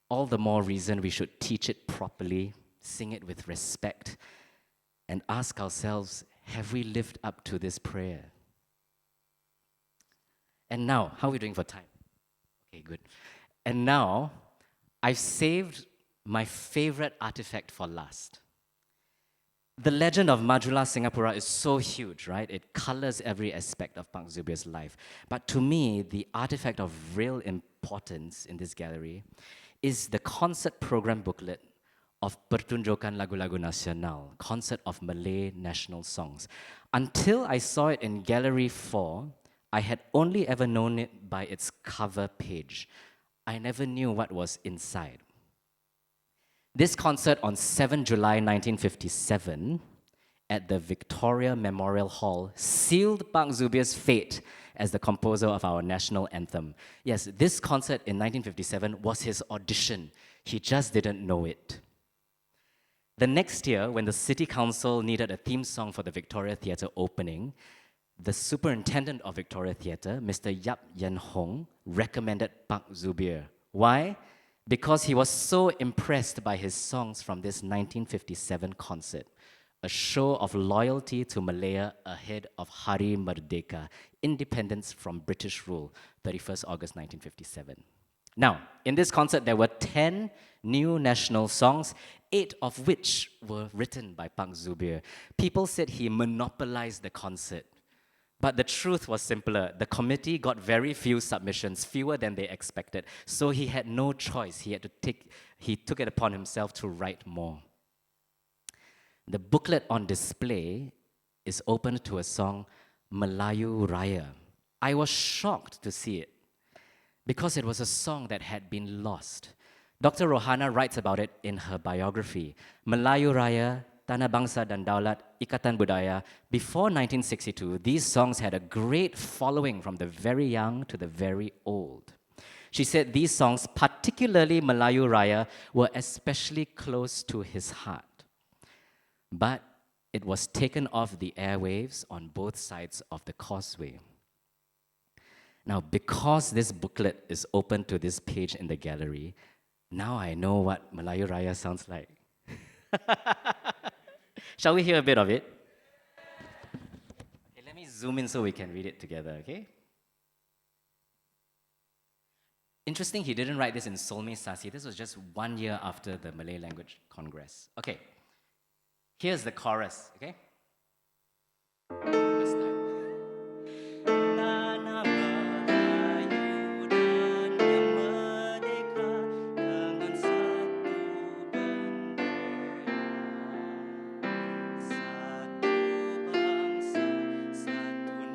All the more reason we should teach it properly, sing it with respect, and ask ourselves, have we lived up to this prayer? And now, how are we doing for time? Okay, good. And now, I've saved my favorite artifact for last. The legend of Majulah Singapura is so huge, right? It colors every aspect of Pak Zubir's life. But to me, the artifact of real importance in this gallery is the concert program booklet of Pertunjukan Lagu-Lagu Nasional, concert of Malay national songs. Until I saw it in Gallery 4, I had only ever known it by its cover page. I never knew what was inside. This concert on 7 July 1957 at the Victoria Memorial Hall sealed Pak Zubir's fate as the composer of our national anthem. Yes, this concert in 1957 was his audition. He just didn't know it. The next year, when the City Council needed a theme song for the Victoria Theatre opening, the superintendent of Victoria Theatre, Mr. Yap Yen Hong, recommended Pak Zubir. Why? Because he was so impressed by his songs from this 1957 concert, a show of loyalty to Malaya ahead of Hari Merdeka, independence from British rule, 31st August 1957. Now, in this concert, there were 10 new national songs, 8 of which were written by Pak Zubir. People said he monopolized the concert. But the truth was simpler. The committee got very few submissions, fewer than they expected. So he had no choice. He took it upon himself to write more. The booklet on display is open to a song, Melayu Raya. I was shocked to see it because it was a song that had been lost. Dr. Rohana writes about it in her biography. Melayu Raya, Tanah Bangsa dan Daulat, Ikatan Budaya. Before 1962, these songs had a great following from the very young to the very old. She said these songs, particularly Melayu Raya, were especially close to his heart. But it was taken off the airwaves on both sides of the causeway. Now, because this booklet is open to this page in the gallery, now I know what Melayu Raya sounds like. Shall we hear a bit of it? Okay, let me zoom in so we can read it together, okay? Interesting, he didn't write this in Solme Sasi. This was just 1 year after the Malay Language Congress. Okay, here's the chorus, okay? First time. Tanah Melayu dan yang merdeka dengan satu bendera. Satu bangsa, satu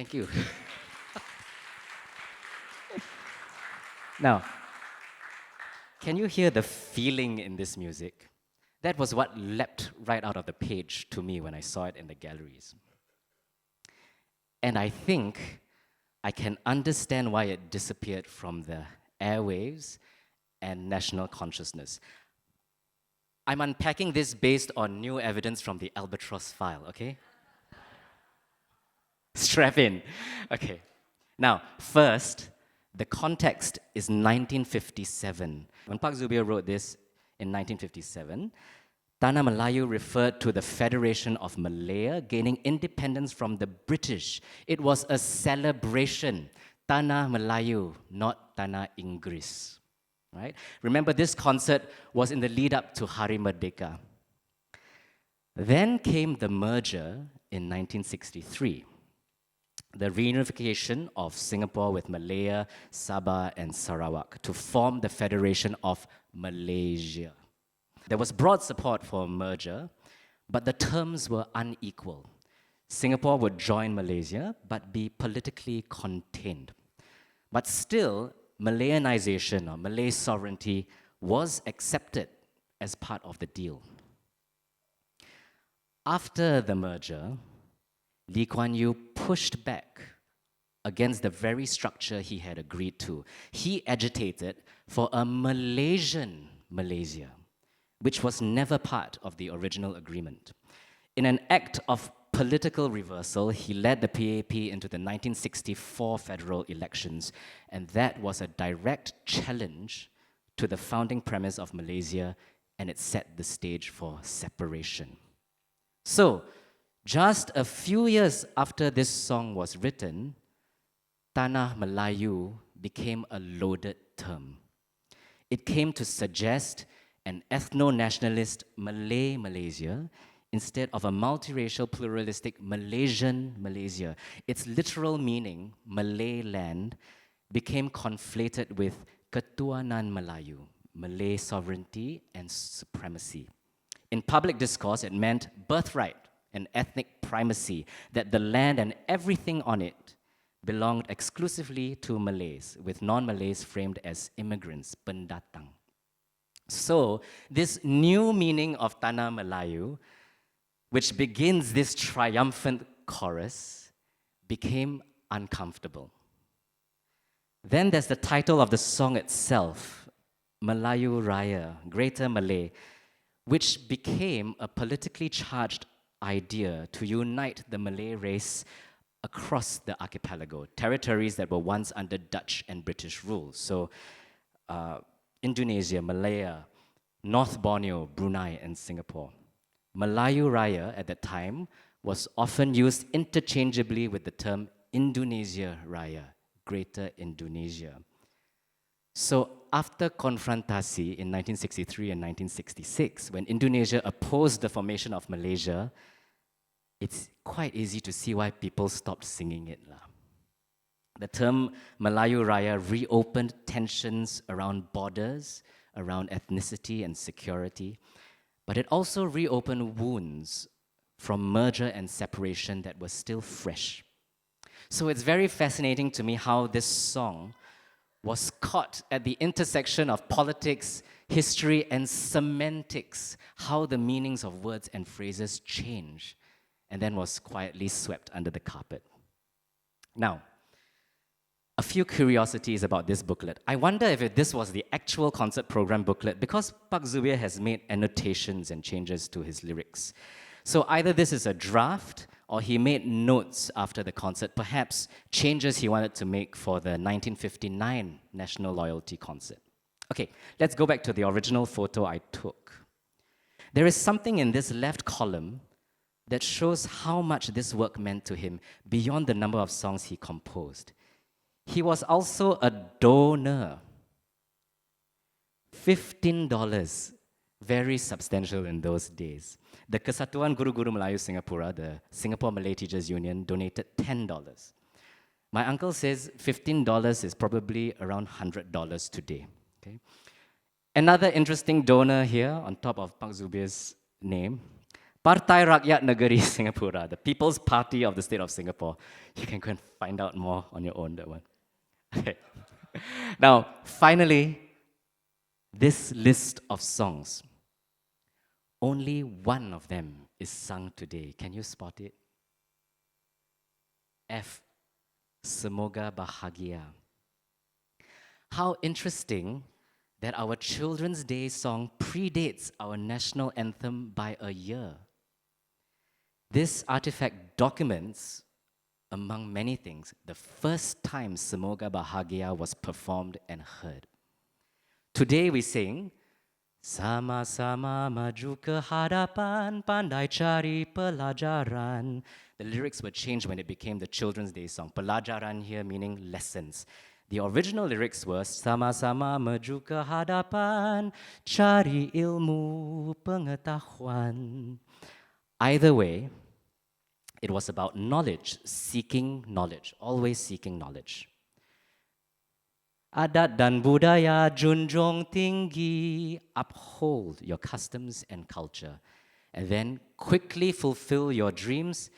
Thank you. Now, can you hear the feeling in this music? That was what leapt right out of the page to me when I saw it in the galleries. And I think I can understand why it disappeared from the airwaves and national consciousness. I'm unpacking this based on new evidence from the Albatross file, okay? Strap in. Okay. Now, first, the context is 1957. When Pak Zubir wrote this in 1957, Tanah Melayu referred to the Federation of Malaya gaining independence from the British. It was a celebration. Tanah Melayu, not Tanah Inggris. Right? Remember, this concert was in the lead up to Hari Merdeka. Then came the merger in 1963. The reunification of Singapore with Malaya, Sabah, and Sarawak to form the Federation of Malaysia. There was broad support for a merger, but the terms were unequal. Singapore would join Malaysia, but be politically contained. But still, Malayanization or Malay sovereignty was accepted as part of the deal. After the merger, Lee Kuan Yew pushed back against the very structure he had agreed to. He agitated for a Malaysian Malaysia, which was never part of the original agreement. In an act of political reversal, he led the PAP into the 1964 federal elections, and that was a direct challenge to the founding premise of Malaysia, and it set the stage for separation. So, just a few years after this song was written, Tanah Melayu became a loaded term. It came to suggest an ethno-nationalist Malay Malaysia instead of a multiracial, pluralistic Malaysian Malaysia. Its literal meaning, Malay land, became conflated with Ketuanan Melayu, Malay sovereignty and supremacy. In public discourse, it meant birthright and ethnic primacy, that the land and everything on it belonged exclusively to Malays, with non-Malays framed as immigrants, pendatang. So, this new meaning of Tanah Melayu, which begins this triumphant chorus, became uncomfortable. Then there's the title of the song itself, Melayu Raya, Greater Malay, which became a politically charged idea to unite the Malay race across the archipelago, territories that were once under Dutch and British rule. So Indonesia, Malaya, North Borneo, Brunei, and Singapore. Melayu Raya at that time was often used interchangeably with the term Indonesia Raya, Greater Indonesia. So after confrontasi in 1963 and 1966, when Indonesia opposed the formation of Malaysia, it's quite easy to see why people stopped singing it. The term Melayu Raya reopened tensions around borders, around ethnicity and security, but it also reopened wounds from merger and separation that were still fresh. So it's very fascinating to me how this song was caught at the intersection of politics, history, and semantics, how the meanings of words and phrases change, and then was quietly swept under the carpet. Now, a few curiosities about this booklet. I wonder if this was the actual concert program booklet, because Pak Zubir has made annotations and changes to his lyrics. So either this is a draft, or he made notes after the concert, perhaps changes he wanted to make for the 1959 National Loyalty Concert. Okay, let's go back to the original photo I took. There is something in this left column that shows how much this work meant to him beyond the number of songs he composed. He was also a donor. $15, very substantial in those days. The Kesatuan Guru-Guru Melayu Singapura, the Singapore Malay Teachers Union, donated $10. My uncle says $15 is probably around $100 today. Okay? Another interesting donor here, on top of Pak Zubir's name, Partai Rakyat Negeri Singapura, the People's Party of the State of Singapore. You can go and find out more on your own, that one. Okay. Now, finally, this list of songs. Only one of them is sung today. Can you spot it? F. Semoga Bahagia. How interesting that our Children's Day song predates our national anthem by a year. This artifact documents, among many things, the first time Semoga Bahagia was performed and heard. Today we sing, Sama-sama maju ke hadapan, pandai cari pelajaran. The lyrics were changed when it became the Children's Day song. Pelajaran here meaning lessons. The original lyrics were, Sama-sama maju ke hadapan, cari ilmu pengetahuan. Either way, it was about knowledge, seeking knowledge, always seeking knowledge. Adat dan budaya junjung tinggi, uphold your customs and culture. And then quickly fulfill your dreams,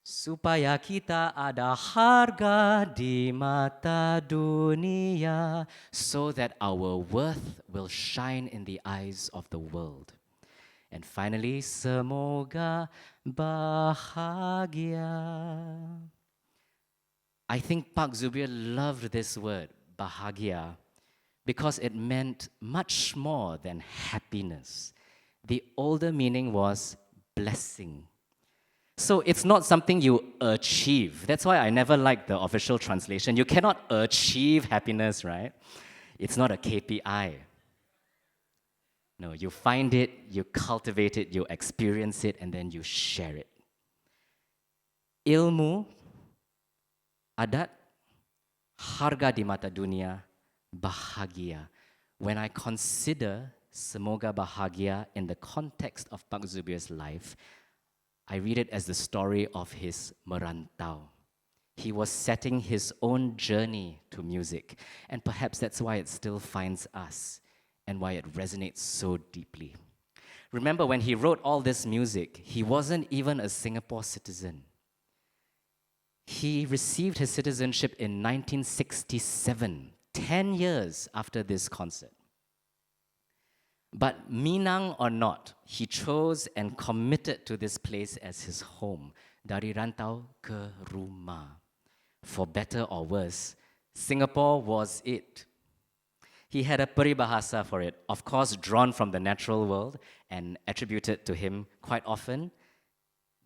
supaya kita ada harga di mata dunia, so that our worth will shine in the eyes of the world. And finally, semoga bahagia. I think Pak Zubir loved this word, bahagia, because it meant much more than happiness. The older meaning was blessing. So it's not something you achieve. That's why I never liked the official translation. You cannot achieve happiness, right? It's not a KPI. No, you find it, you cultivate it, you experience it, and then you share it. Ilmu, adat, harga di mata dunia, bahagia. When I consider Semoga Bahagia in the context of Pak Zubir's life, I read it as the story of his merantau. He was setting his own journey to music, and perhaps that's why it still finds us and why it resonates so deeply. Remember, when he wrote all this music, he wasn't even a Singapore citizen. He received his citizenship in 1967, 10 years after this concert. But Minang or not, he chose and committed to this place as his home. Dari Rantau ke Rumah. For better or worse, Singapore was it. He had a peribahasa for it, of course drawn from the natural world and attributed to him quite often.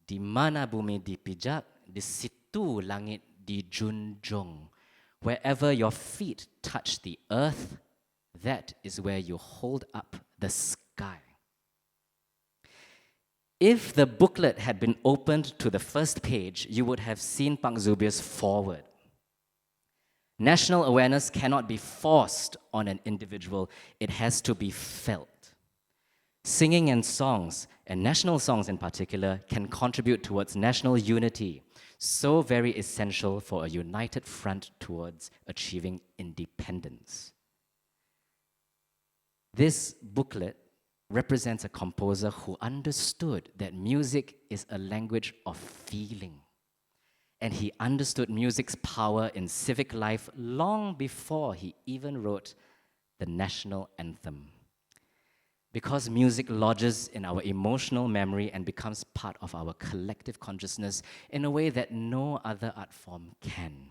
Di mana bumi dipijak, di situ langit dijunjung. Wherever your feet touch the earth, that is where you hold up the sky. If the booklet had been opened to the first page, you would have seen Pak Zubir's foreword. National awareness cannot be forced on an individual, it has to be felt. Singing and songs, and national songs in particular, can contribute towards national unity, so very essential for a united front towards achieving independence. This booklet represents a composer who understood that music is a language of feeling. And he understood music's power in civic life long before he even wrote the national anthem. Because music lodges in our emotional memory and becomes part of our collective consciousness in a way that no other art form can.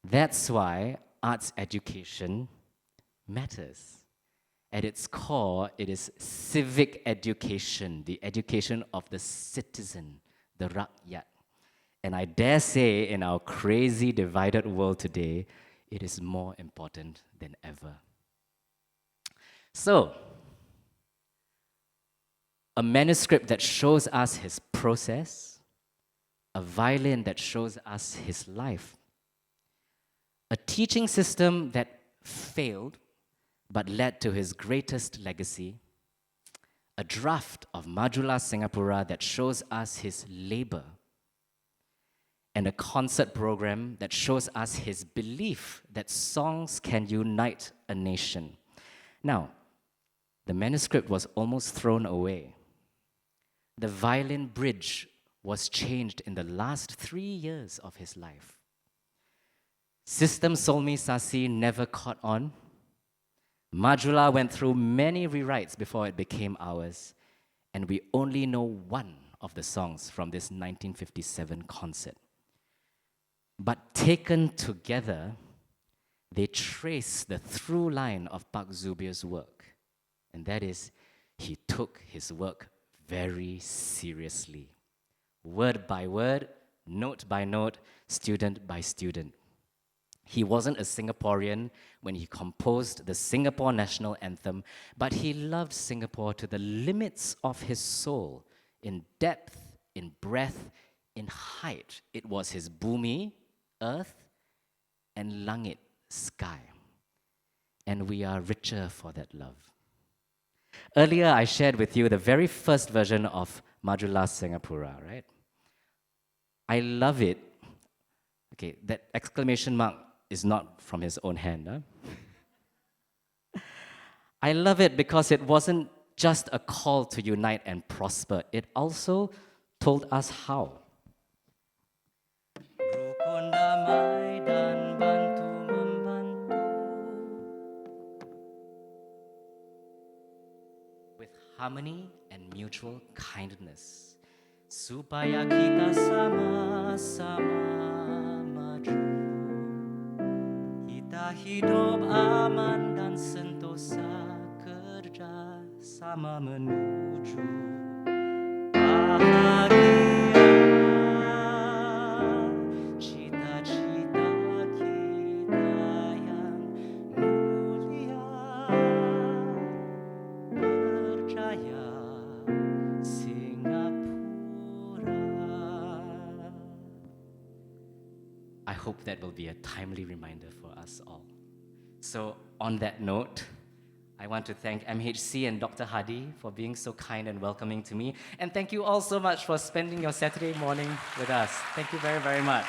That's why arts education matters. At its core, it is civic education, the education of the citizen, the rakyat. And I dare say, in our crazy, divided world today, it is more important than ever. So, a manuscript that shows us his process, a violin that shows us his life, a teaching system that failed but led to his greatest legacy, a draft of Majulah Singapura that shows us his labor, and a concert program that shows us his belief that songs can unite a nation. Now, the manuscript was almost thrown away. the violin bridge was changed in the last 3 years of his life. System Solmi Sasi never caught on. Majula went through many rewrites before it became ours, and we only know one of the songs from this 1957 concert. But taken together, they trace the through line of Pak Zubir's work, and that is, he took his work very seriously. Word by word, note by note, student by student. He wasn't a Singaporean when he composed the Singapore national anthem, but he loved Singapore to the limits of his soul, in depth, in breadth, in height. It was his bumi, earth, and langit, sky. And we are richer for that love. Earlier, I shared with you the very first version of Majula Singapura, right? I love it. Okay, that exclamation mark is not from his own hand. Huh? I love it because it wasn't just a call to unite and prosper. It also told us how. With harmony and mutual kindness, supaya kita sama-sama maju. Kita hidup aman dan sentosa, kerja sama menuju bahagia. Cita-cita kita yang mulia, berjaya Singapura. I hope that will be a timely reminder for us all. So on that note, I want to thank MHC and Dr. Hadi for being so kind and welcoming to me. And thank you all so much for spending your Saturday morning with us. Thank you very, very much.